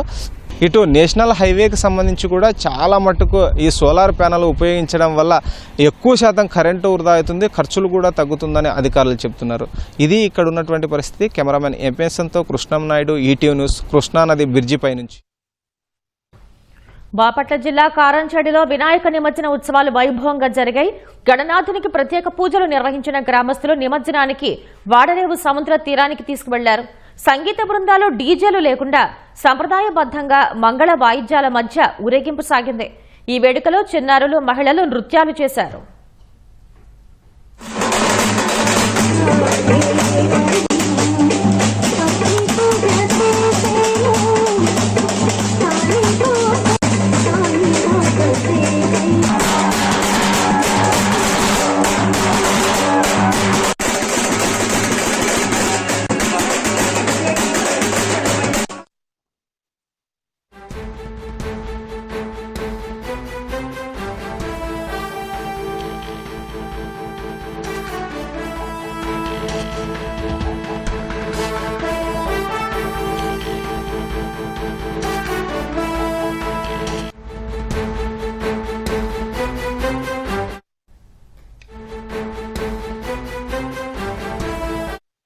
ఇటు నేషనల్ హైవేకి సంబంధించి కూడా చాలా మట్టుకు ఈ సోలార్ ప్యానెల్ ఉపయోగించడం వల్ల ఎక్కువ శాతం కరెంటు వృధా అవుతుంది, ఖర్చులు కూడా తగ్గుతుందని అధికారులు చెబుతున్నారు. ఇది ఇక్కడ ఉన్నటువంటి పరిస్థితి. కెమెరామెన్ ఎంపీఎస్ఎన్తో కృష్ణం నాయుడు, ఈటీవీ న్యూస్, కృష్ణానది బ్రిడ్జిపై నుంచి. బాపట్ల జిల్లా కారంచేడులో వినాయక నిమజ్జన ఉత్సవాలు వైభవంగా జరిగాయి. గణనాథునికి ప్రత్యేక పూజలు నిర్వహించిన గ్రామస్తులు నిమజ్జనానికి వాడరేవు సముద్ర తీరానికి తీసుకువెళ్లారు. సంగీత బృందాలు, డీజేలు లేకుండా సంప్రదాయబద్ధంగా మంగళ వాయిద్యాల మధ్య ఊరేగింపు సాగింది. ఈ వేడుకలో చిన్నారులు, మహిళలు నృత్యాలు చేశారు.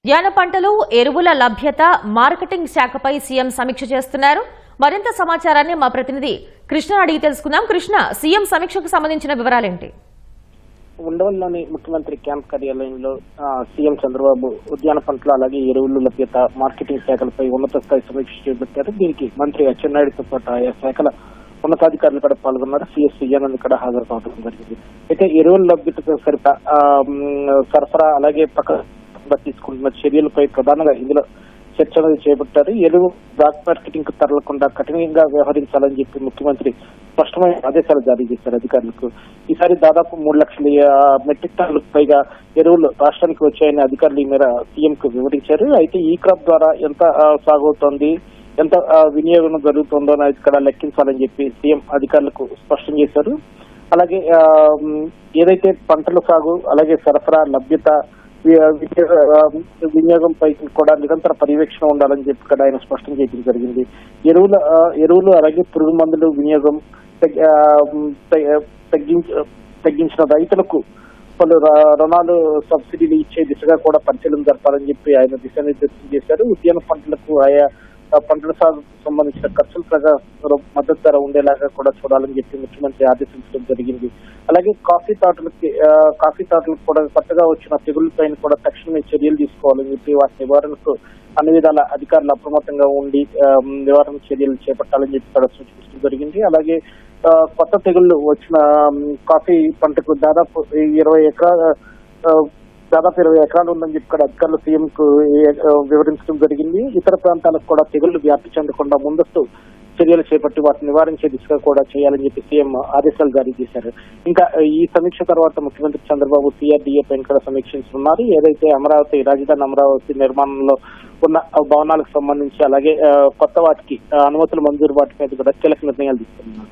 ఉద్యాన పంటలు, ఎరువుల లభ్యత, మార్కెటింగ్ శాఖపై సీఎం సమీక్ష చేస్తున్నారు. మరింత సమాచారాన్ని మా ప్రతినిధి కృష్ణ అడిగి తెలుసుకుందాం. కృష్ణ, సీఎం సమీక్షకు సంబంధించిన వివరాలేంటి? ఉండవల్లిలోని ముఖ్యమంత్రి క్యాంప్ కార్యాలయంలో సీఎం చంద్రబాబు ఉద్యాన పంటలు, అలాగే ఎరువులు లభ్యత, మార్కెటింగ్ శాఖలపై ఉన్నత స్థాయి సమీక్ష చేపట్టారు. దీనికి మంత్రి అచ్చెన్నాయుడుతో పాటు ఆయా శాఖల ఉన్నతాధికారులు కూడా పాల్గొన్నారు. సీఎస్ విజయానంద్ కూడా హాజరు కావడం జరిగింది. అయితే ఎరువుల లభ్యతతో సరఫరా, అలాగే తీసుకుంటున్న చర్యలపై ప్రధానంగా ఇందులో చర్చ అనేది చేపట్టారు. ఎరువు బ్లాక్ మార్కెటింగ్ కు తరలకుండా కఠినంగా వ్యవహరించాలని చెప్పి ముఖ్యమంత్రి స్పష్టమైన ఆదేశాలు జారీ చేశారు అధికారులకు. ఈసారి దాదాపు 3 లక్షల మెట్రిక్ టన్నులకు పైగా ఎరువులు రాష్ట్రానికి వచ్చాయని అధికారులు ఈ మేర సీఎం కు వివరించారు. అయితే ఈ క్రాప్ ద్వారా ఎంత సాగు అవుతోంది, ఎంత వినియోగం జరుగుతుందో అనేది ఇక్కడ లెక్కించాలని చెప్పి సీఎం అధికారులకు స్పష్టం చేశారు. అలాగే ఏదైతే పంటల సాగు అలాగే సరఫరా లభ్యత వినియోగంపై కూడా నిరంతర పర్యవేక్షణ ఉండాలని చెప్పి ఇక్కడ ఆయన స్పష్టం చేయడం జరిగింది. ఎరువులు అలాగే పురుగు మందులు వినియోగం తగ్గించిన రైతులకు పలు రుణాలు సబ్సిడీలు ఇచ్చే దిశగా కూడా పరిశీలన జరపాలని చెప్పి ఆయన దిశానిర్దేశం చేశారు. ఉద్యాన పంటలకు ఆయా పంటల సాగుకు సంబంధించిన ఖర్చులు ప్రకారం మద్దతు ధర ఉండేలాగా కూడా చూడాలని చెప్పి ముఖ్యమంత్రి ఆదేశించడం జరిగింది. అలాగే కాఫీ తోటలకు కూడా కొత్తగా వచ్చిన తెగుళ్లపైన కూడా తక్షణమే చర్యలు తీసుకోవాలని చెప్పి వాటి నివారణకు అన్ని విధాల అధికారులు అప్రమత్తంగా ఉండి నివారణ చర్యలు చేపట్టాలని చెప్పి కూడా సూచించడం జరిగింది. అలాగే కొత్త తెగుళ్లు వచ్చిన కాఫీ పంటకు దాదాపు 20 ఎకరాలు ఉందని చెప్పి ఇక్కడ అధికారులు సీఎం కు వివరించడం జరిగింది. ఇతర ప్రాంతాలకు కూడా తెగుళ్లు వ్యాప్తి చెందకుండా ముందస్తు చర్యలు చేపట్టి వాటిని నివారించే దిశగా కూడా చేయాలని చెప్పి సీఎం ఆదేశాలు జారీ చేశారు. ఇంకా ఈ సమీక్ష తర్వాత ముఖ్యమంత్రి చంద్రబాబు CRDA పైన కూడా సమీక్షించున్నారు. ఏదైతే రాజధాని అమరావతి నిర్మాణంలో ఉన్న భవనాలకు సంబంధించి అలాగే కొత్త వాటికి అనుమతులు మంజూరు వాటి మీద కూడా కీలక నిర్ణయాలు తీసుకున్నారు.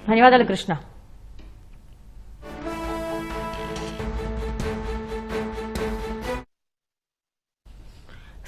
ధన్యవాదాలు కృష్ణ.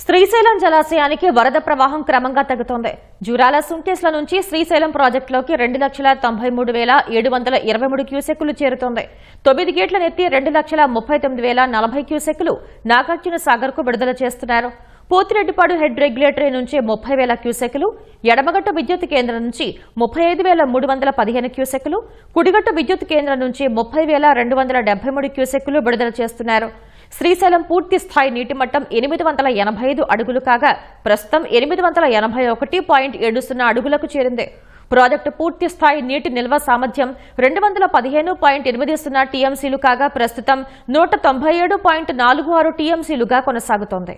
శ్రీశైలం జలాశయానికి వరద ప్రవాహం క్రమంగా తగ్గుతోంది. జూరాల సుంకేస్ల నుంచి శ్రీశైలం ప్రాజెక్టులోకి 2,93,723 క్యూసెక్కులు చేరుతోంది. 9 గేట్ల నెత్తి 2,39,040 క్యూసెక్కులు నాగార్జున సాగర్ కు విడుదల చేస్తున్నారు. పోతిరెడ్డిపాడు హెడ్ రెగ్యులేటరీ నుంచి 30,000 క్యూసెక్కులు, ఎడమగట్టు విద్యుత్ కేంద్రం నుంచి 35,315 క్యూసెక్కులు, కుడిగట్టు విద్యుత్ కేంద్రం నుంచి 30,273 క్యూసెక్కులు విడుదల చేస్తున్నారు. శ్రీశైలం పూర్తి స్థాయి నీటి మట్టం 885 అడుగులు కాగా ప్రస్తుతం 881.70 అడుగులకు చేరింది. ప్రాజెక్టు పూర్తి స్థాయి నీటి నిల్వ సామర్థ్యం 215.80 టీఎంసీలు కాగా ప్రస్తుతం 197.46 టీఎంసీలుగా కొనసాగుతోంది.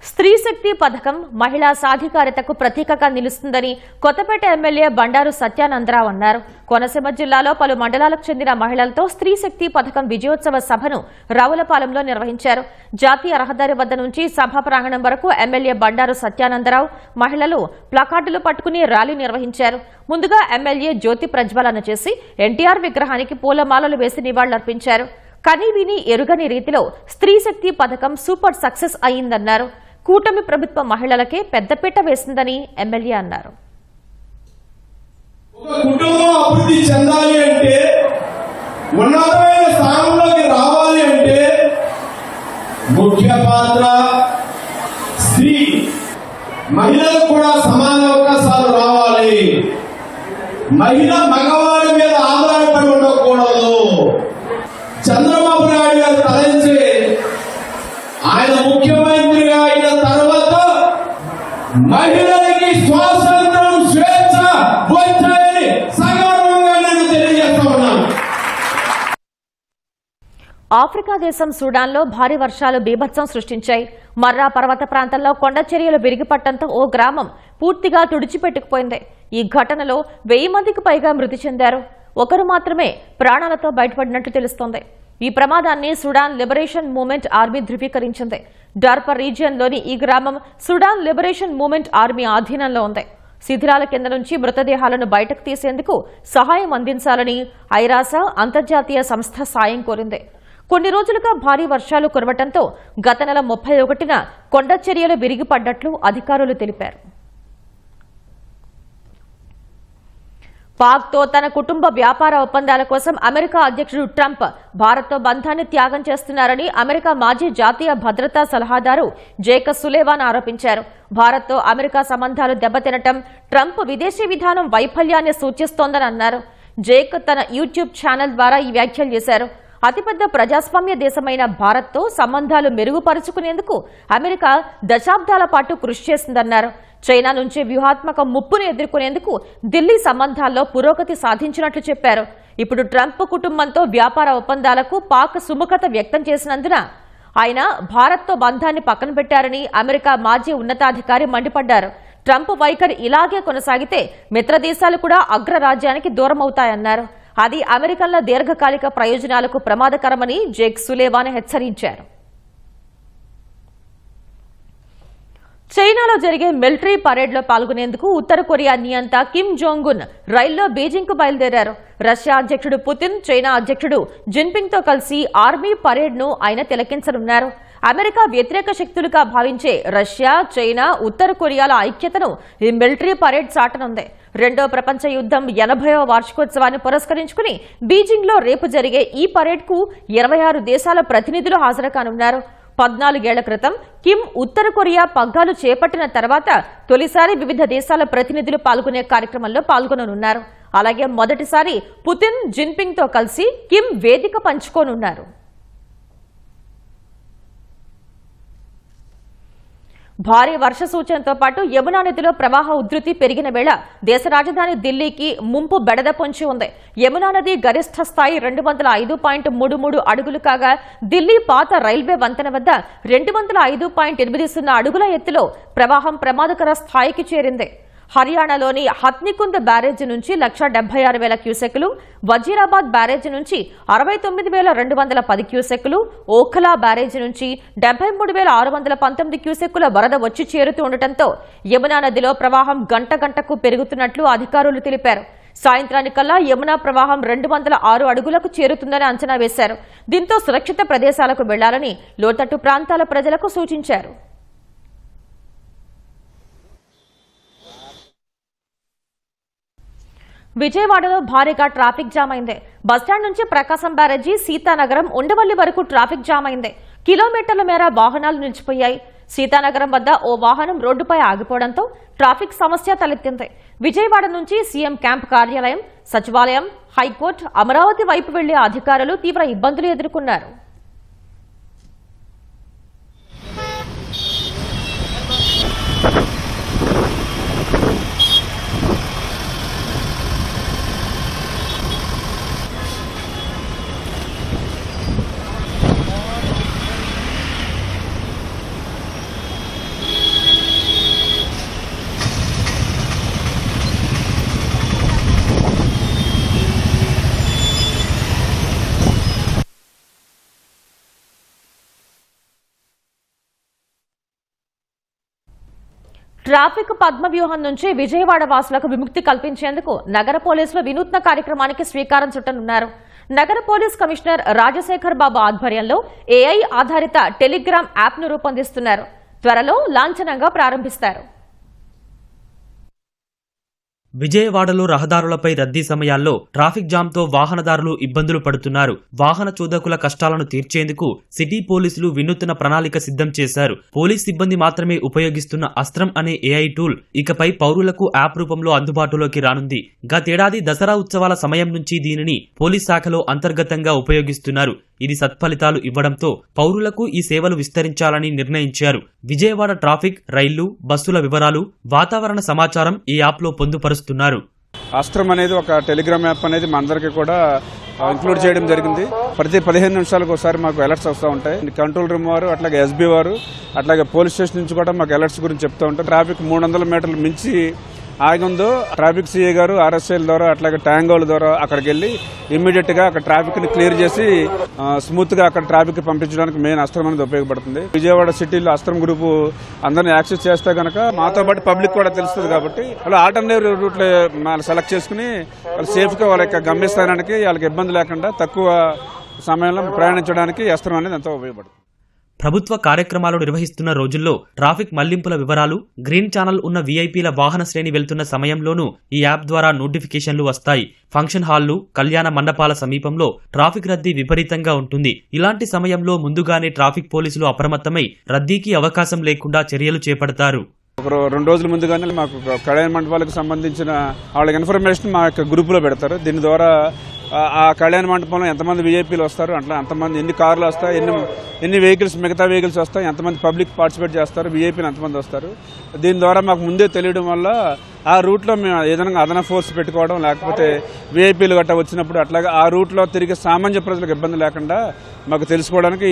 స్త్రీ శక్తి పథకం మహిళా సాధికారతకు ప్రతీకగా నిలుస్తుందని కొత్తపేట ఎమ్మెల్యే బండారు సత్యానందరావు అన్నారు. కోనసీమ జిల్లాలో పలు మండలాలకు చెందిన మహిళలతో స్త్రీ శక్తి పథకం విజయోత్సవ సభను రావులపాలెంలో నిర్వహించారు. జాతీయ రహదారి వద్ద నుంచి సభా ప్రాంగణం వరకు ఎమ్మెల్యే బండారు సత్యానందరావు మహిళలు ప్లకార్డులు పట్టుకుని ర్యాలీ నిర్వహించారు. ముందుగా ఎమ్మెల్యే జ్యోతి ప్రజ్వలన చేసి ఎన్టీఆర్ విగ్రహానికి పూలమాలలు వేసి నివాళులర్పించారు. కనీవిని ఎరుగని రీతిలో స్త్రీ శక్తి పథకం సూపర్ సక్సెస్ అయిందన్నారు. కూటమి ప్రభుత్వ మహిళలకే పెద్దపీట వేసిందని ఎమ్మెల్యే అన్నారు. కుటుంబం అభివృద్ధి చెందాలి అంటే, ఉన్నతమైన స్థానంలోకి రావాలి అంటే ముఖ్య పాత్ర స్త్రీ. మహిళలకు కూడా సమాన అవకాశాలు రావాలి. మహిళ మగవాడి మీద ఆధారపడి ఉండకూడదు. చంద్రబాబు నాయుడు గారు తలంచి ఆయన ముఖ్యమంత్రిగా అయిన తర్వాత మహిళలకి స్వాతంత్రం స్వేచ్ఛ వచ్చాయని సగర్వంగా నేను తెలియజేస్తా ఉన్నాను. ఆఫ్రికా దేశం సూడాన్లో భారీ వర్షాలు బీభత్సం సృష్టించాయి. మర్రా పర్వత ప్రాంతంలో కొండ చర్యలు విరిగిపట్టడంతో ఓ గ్రామం పూర్తిగా తుడిచిపెట్టుకుపోయింది. ఈ ఘటనలో 1000 మందికి పైగా మృతి చెందారు. ఒకరు మాత్రమే ప్రాణాలతో బయటపడినట్టు తెలుస్తోంది. ఈ ప్రమాదాన్ని సుడాన్ లిబరేషన్ మూవ్మెంట్ ఆర్మీ ధృవీకరించింది. డార్పర్ రీజియన్లోని ఈ గ్రామం సుడాన్ లిబరేషన్ మూవ్మెంట్ ఆర్మీ ఆధీనంలో ఉంది. శిథిలాల కింద నుంచి మృతదేహాలను బయటకు తీసేందుకు సహాయం అందించాలని ఐరాస అంతర్జాతీయ సంస్థ సాయం కోరింది. కొన్ని రోజులుగా భారీ వర్షాలు కురవడంతో గత నెల 31న కొండ చర్యలు విరిగిపడ్డట్లు అధికారులు తెలిపారు. పాక్తో తన కుటుంబ వ్యాపార ఒప్పందాల కోసం అమెరికా అధ్యక్షుడు ట్రంప్ భారత్తో బంధాన్ని త్యాగం చేస్తున్నారని అమెరికా మాజీ జాతీయ భద్రతా సలహాదారు జేక్ సులేవాన్ ఆరోపించారు. భారత్తో అమెరికా సంబంధాలు దెబ్బతినటం ట్రంప్ విదేశీ విధానం వైఫల్యాన్ని సూచిస్తోందని అన్నారు. జేక్ తన యూట్యూబ్ ఛానల్ ద్వారా ఈ వ్యాఖ్యలు చేశారు. అతిపెద్ద ప్రజాస్వామ్య దేశమైన భారత్తో సంబంధాలు మెరుగుపరుచుకునేందుకు అమెరికా దశాబ్దాల పాటు కృషి చేసిందన్నారు. చైనా నుంచి వ్యూహాత్మక ముప్పును ఎదుర్కొనేందుకు ఢిల్లీ సంబంధాల్లో పురోగతి సాధించినట్లు చెప్పారు. ఇప్పుడు ట్రంప్ కుటుంబంతో వ్యాపార ఒప్పందాలకు పాక్ సుముఖత వ్యక్తం చేసినందున ఆయన భారత్తో బంధాన్ని పక్కన పెట్టారని అమెరికా మాజీ ఉన్నతాధికారి మండిపడ్డారు. ట్రంప్ వైఖరి ఇలాగే కొనసాగితే మిత్రదేశాలు కూడా అగ్రరాజ్యానికి దూరమవుతాయన్నారు. అది అమెరికన్ల దీర్ఘకాలిక ప్రయోజనాలకు ప్రమాదకరమని జేక్ సులేవాన్ హెచ్చరించారు. చైనాలో జరిగే మిలిటరీ పరేడ్లో పాల్గొనేందుకు ఉత్తర కొరియా నియంత కిమ్ జోంగ్ ఉన్ రైల్లో బీజింగ్కు బయలుదేరారు. రష్యా అధ్యక్షుడు పుతిన్, చైనా అధ్యక్షుడు జిన్పింగ్తో కలిసి ఆర్మీ పరేడ్ను ఆయన తిలకించనున్నారు. అమెరికా వ్యతిరేక శక్తులుగా భావించే రష్యా, చైనా, ఉత్తర కొరియాల ఐక్యతను ఈ మిలిటరీ పరేడ్ చాటనుంది. రెండో ప్రపంచ యుద్ధం 80వ వార్షికోత్సవాన్ని పురస్కరించుకుని బీజింగ్లో రేపు జరిగే ఈ పరేడ్కు 26 దేశాల ప్రతినిధులు హాజరు కానున్నారు. 14 ఏళ్ల క్రితం కిమ్ ఉత్తర కొరియా పగ్గాలు చేపట్టిన తర్వాత తొలిసారి వివిధ దేశాల ప్రతినిధులు పాల్గొనే కార్యక్రమంలో పాల్గొననున్నారు. అలాగే మొదటిసారి పుతిన్, జిన్పింగ్తో కలిసి కిమ్ వేదిక పంచుకోనున్నారు. భారీ వర్ష సూచనతో పాటు యమునా నదిలో ప్రవాహ ఉధృతి పెరిగిన వేళ దేశ రాజధాని ఢిల్లీకి ముంపు బెడద పొంచి ఉంది. యమునా నది గరిష్ట స్థాయి 205.33 అడుగులు కాగా ఢిల్లీ పాత రైల్వే వంతెన వద్ద 205.80 అడుగుల ఎత్తులో ప్రవాహం ప్రమాదకర స్థాయికి చేరింది. హర్యానాలోని హత్నికుంద్ బ్యారేజీ నుంచి 176,000 క్యూసెక్కులు, వజీరాబాద్ బ్యారేజీ నుంచి 69,210 క్యూసెక్కులు, ఓఖలా బ్యారేజీ నుంచి 73,619 క్యూసెక్కుల వరద వచ్చి చేరుతూ ఉండటంతో యమునా నదిలో ప్రవాహం గంటకు పెరుగుతున్నట్లు అధికారులు తెలిపారు. సాయంత్రానికల్లా యమునా ప్రవాహం 206 అడుగులకు చేరుతుందని అంచనా వేశారు. దీంతో సురక్షిత ప్రదేశాలకు వెళ్లాలని లోతట్టు ప్రాంతాల ప్రజలకు సూచించారు. విజయవాడలో భారీగా ట్రాఫిక్ జామ్ అయింది. బస్టాండ్ నుంచి ప్రకాశం బ్యారేజీ, సీతానగరం, ఉండవల్లి వరకు ట్రాఫిక్ జామ్ అయింది. కిలోమీటర్ల మేర వాహనాలు నిలిచిపోయాయి. సీతానగరం వద్ద ఓ వాహనం రోడ్డుపై ఆగిపోవడంతో ట్రాఫిక్ సమస్య తలెత్తింది. విజయవాడ నుంచి సీఎం క్యాంప్ కార్యాలయం, సచివాలయం, హైకోర్టు, అమరావతి వైపు వెళ్లే అధికారులు తీవ్ర ఇబ్బందులు ఎదుర్కొన్నారు. ట్రాఫిక్ పద్మవ్యూహం నుంచి విజయవాడ వాసులకు విముక్తి కల్పించేందుకు నగర పోలీసులు వినూత్న కార్యక్రమానికి శ్రీకారం చుట్టనున్నారు. నగర పోలీస్ కమిషనర్ రాజశేఖర్ బాబు ఆధ్వర్యంలో ఏఐ ఆధారిత టెలిగ్రామ్ యాప్ను రూపొందిస్తున్నారు. త్వరలో లాంఛనంగా ప్రారంభిస్తారు. విజయవాడలో రహదారులపై రద్దీ సమయాల్లో ట్రాఫిక్ జామ్తో వాహనదారులు ఇబ్బందులు పడుతున్నారు. వాహన చోదకుల కష్టాలను తీర్చేందుకు సిటీ పోలీసులు వినూత్న ప్రణాళిక సిద్ధం చేశారు. పోలీస్ సిబ్బంది మాత్రమే ఉపయోగిస్తున్న అస్త్రం అనే ఏఐ టూల్ ఇకపై పౌరులకు యాప్ రూపంలో అందుబాటులోకి రానుంది. గతేడాది దసరా ఉత్సవాల సమయం నుంచి దీనిని పోలీస్ శాఖలో అంతర్గతంగా ఉపయోగిస్తున్నారు. ఇది సత్ఫలితాలు ఇవ్వడంతో పౌరులకు ఈ సేవలు విస్తరించాలని నిర్ణయించారు. విజయవాడ ట్రాఫిక్, రైళ్లు, బస్సుల వివరాలు, వాతావరణ సమాచారం ఈ యాప్లో పొందుపరుస్తున్నారు. అస్త్రం అనేది ఒక టెలిగ్రామ్ యాప్ అనేది మా అందరికీ కూడా ఇంక్లూడ్ చేయడం జరిగింది. ప్రతి 15 నిమిషాలకు ఒకసారి మాకు అలర్ట్స్ వస్తూ ఉంటాయి. కంట్రోల్ రూమ్ వారు, అట్లాగే ఎస్బీ వారు, అట్లాగే పోలీస్ స్టేషన్ నుంచి కూడా మాకు అలర్ట్స్ గురించి చెప్తూ ఉంటారు. ట్రాఫిక్ 300 మీటర్లు మించి ఆగిందో ట్రాఫిక్ సిఐ గారు ఆర్ఎస్ఐల ద్వారా, అట్లాగే ట్యాంగోల ద్వారా అక్కడికి వెళ్లి ఇమ్మీడియట్ గా అక్కడ ట్రాఫిక్ ని క్లియర్ చేసి స్మూత్ గా అక్కడ ట్రాఫిక్ పంపించడానికి మెయిన్ అస్త్రం అనేది ఉపయోగపడుతుంది. విజయవాడ సిటీలో అస్త్రం గ్రూప్ అందరినీ యాక్సెస్ చేస్తే కనుక మాతో పాటు పబ్లిక్ కూడా తెలుస్తుంది కాబట్టి వాళ్ళు ఆల్టర్నేటివ్ రూట్ సెలెక్ట్ చేసుకుని వాళ్ళు సేఫ్ గా వాళ్ళ యొక్క గమ్యస్థానానికి వాళ్ళకి ఇబ్బంది లేకుండా తక్కువ సమయంలో ప్రయాణించడానికి అస్త్రం అనేది ఎంతో ఉపయోగపడుతుంది. ప్రభుత్వ కార్యక్రమాలు నిర్వహిస్తున్న రోజుల్లో ట్రాఫిక్ మళ్లింపుల వివరాలు, గ్రీన్ ఛానల్ ఉన్న వీఐపీల వాహన శ్రేణి వెళ్తున్న సమయంలోనూ ఈ యాప్ ద్వారా నోటిఫికేషన్లు వస్తాయి. ఫంక్షన్ హాళ్లు, కళ్యాణ మండపాల సమీపంలో ట్రాఫిక్ రద్దీ విపరీతంగా ఉంటుంది. ఇలాంటి సమయంలో ముందుగానే ట్రాఫిక్ పోలీసులు అప్రమత్తమై రద్దీకి అవకాశం లేకుండా చర్యలు చేపడతారు. ఒక 2 రోజుల ముందుగానే మాకు కళ్యాణ మండపాలకు సంబంధించిన వాళ్ళకి ఇన్ఫర్మేషన్ మా యొక్క గ్రూప్ లో పెడతారు. దీని ద్వారా ఆ కళ్యాణ మండపంలో ఎంతమంది వీఐపీలు వస్తారు, అట్లా ఎంతమంది ఎన్ని కార్లు వస్తాయి, ఎన్ని వెహికల్స్ మిగతా వెహికల్స్ వస్తాయి, ఎంతమంది పబ్లిక్ పార్టిసిపేట్ చేస్తారు, వీఐపీలు ఎంతమంది వస్తారు. దీని ద్వారా మాకు ముందే తెలియడం వల్ల ఆ రూట్లో మేము ఏదైనా అదన ఫోర్స్ పెట్టుకోవడం, లేకపోతే వీఐపీలు గట్రా వచ్చినప్పుడు అట్లాగే ఆ రూట్లో తిరిగి సామాన్య ప్రజలకు ఇబ్బంది లేకుండా మాకు తెలుసుకోవడానికి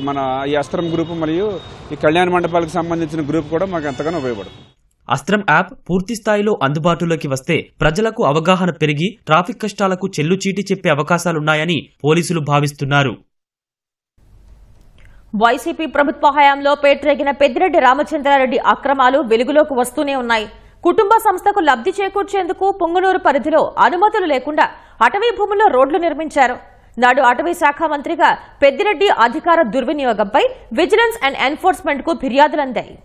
మన ఈ అస్త్రం గ్రూప్ మరియు ఈ కళ్యాణ మండపాలకు సంబంధించిన గ్రూప్ కూడా మాకు ఎంతగానో ఉపయోగపడుతుంది. అస్త్రం యాప్ పూర్తి స్థాయిలో అందుబాటులోకి వస్తే ప్రజలకు అవగాహన పెరిగి ట్రాఫిక్ కష్టాలకు చెల్లుచీటి చెప్పే అవకాశాలున్నాయని పోలీసులు భావిస్తున్నారు. వైసీపీ ప్రభుత్వ హయాంలో పేటరేగిన పెద్దిరెడ్డి రామచంద్రారెడ్డి అక్రమాలు వెలుగులోకి వస్తూనే ఉన్నాయి. కుటుంబ సంస్థకు లబ్ధి చేకూర్చేందుకు పుంగనూరు పరిధిలో అనుమతులు లేకుండా అటవీ భూముల్లో రోడ్లు నిర్మించారు. నాడు అటవీ శాఖ మంత్రిగా పెద్దిరెడ్డి అధికార దుర్వినియోగంపై విజిలెన్స్ అండ్ ఎన్ఫోర్స్మెంట్ కు ఫిర్యాదులందాయి.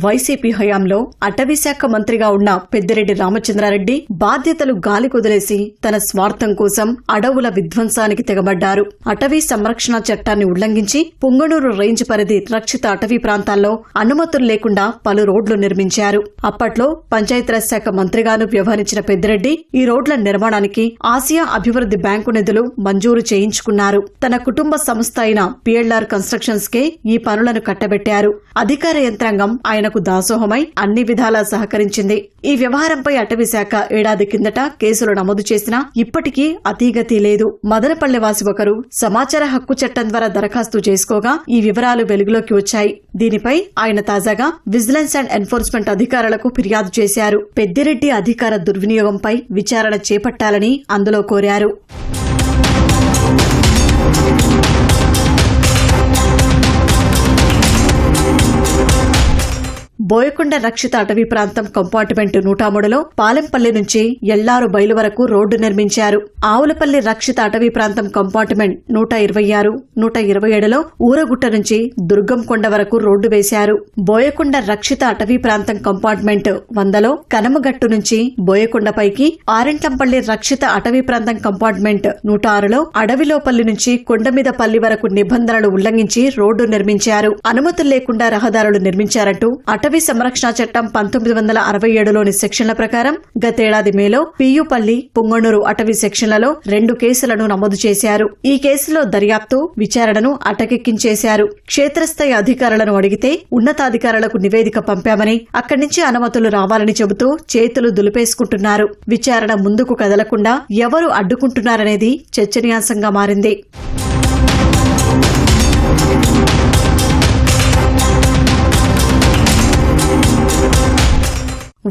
వైసీపీ హయాంలో అటవీశాఖ మంత్రిగా ఉన్న పెద్దిరెడ్డి రామచంద్రారెడ్డి బాధ్యతలు గాలి కుదిలేసి తన స్వార్థం కోసం అడవుల విధ్వంసానికి తెగబడ్డారు. అటవీ సంరక్షణ చట్టాన్ని ఉల్లంఘించి పుంగనూరు రేంజ్ పరిధి రక్షిత అటవీ ప్రాంతాల్లో అనుమతులు లేకుండా పలు రోడ్లు నిర్మించారు. అప్పట్లో పంచాయతీరాజ్ శాఖ మంత్రిగాను వ్యవహరించిన పెద్దిరెడ్డి ఈ రోడ్ల నిర్మాణానికి ఆసియా అభివృద్ది బ్యాంకు నిధులు మంజూరు చేయించుకున్నారు. తన కుటుంబ సంస్థ అయిన పిఎల్ఆర్ కన్స్ట్రక్షన్స్ కే ఈ పనులను కట్టబెట్టారు. అధికార యంత్రాంగం ఆయనకు దాసోహమై అన్ని విధాలా సహకరించింది. ఈ వ్యవహారంపై అటవీ శాఖ ఏడాది కిందట కేసులు నమోదు చేసినా ఇప్పటికీ అతీగతి లేదు. మదనపల్లె వాసి ఒకరు సమాచార హక్కు చట్టం ద్వారా దరఖాస్తు చేసుకోగా ఈ వివరాలు వెలుగులోకి వచ్చాయి. దీనిపై ఆయన తాజాగా విజిలెన్స్ అండ్ ఎన్ఫోర్స్మెంట్ అధికారులకు ఫిర్యాదు చేశారు. పెద్దిరెడ్డి అధికార దుర్వినియోగంపై విచారణ చేపట్టాలని అందులో కోరారు. బోయకొండ రక్షిత అటవీ ప్రాంతం కంపార్ట్మెంట్ 103లో పాలెంపల్లి నుంచి ఎల్లారు బయలు వరకు రోడ్డు నిర్మించారు. ఆవులపల్లి రక్షిత అటవీ ప్రాంతం కంపార్ట్మెంట్ 126, 127లో ఊరగుట్ట నుంచి దుర్గంకొండ వరకు రోడ్డు వేశారు. బోయకొండ రక్షిత అటవీ ప్రాంతం కంపార్ట్మెంట్ 100లో కనమగట్టు నుంచి బోయకొండపైకి, ఆరెంట్లంపల్లి రక్షిత అటవీ ప్రాంతం కంపార్ట్మెంట్ 106లో అడవిలోపల్లి నుంచి కొండమీదపల్లి వరకు నిబంధనలు ఉల్లంఘించి రోడ్డు నిర్మించారు. అనుమతులు లేకుండా రహదారులు నిర్మించారంటూ అటవీ సంరక్షణ చట్టం 1967లోని సెక్షన్ల ప్రకారం గతేడాది మేలో పియ్యుపల్లి, పుంగనూరు అటవీ సెక్షన్లలో 2 కేసులను నమోదు చేశారు. ఈ కేసులో దర్యాప్తు, విచారణను అటకెక్కించేశారు. క్షేత్రస్థాయి అధికారులను అడిగితే ఉన్నతాధికారులకు నివేదిక పంపామని, అక్కడి నుంచి అనుమతులు రావాలని చెబుతూ చేతులు దులిపేసుకుంటున్నారు. విచారణ ముందుకు కదలకుండా ఎవరు అడ్డుకుంటున్నారనేది చర్చనీయాంశంగా మారింది.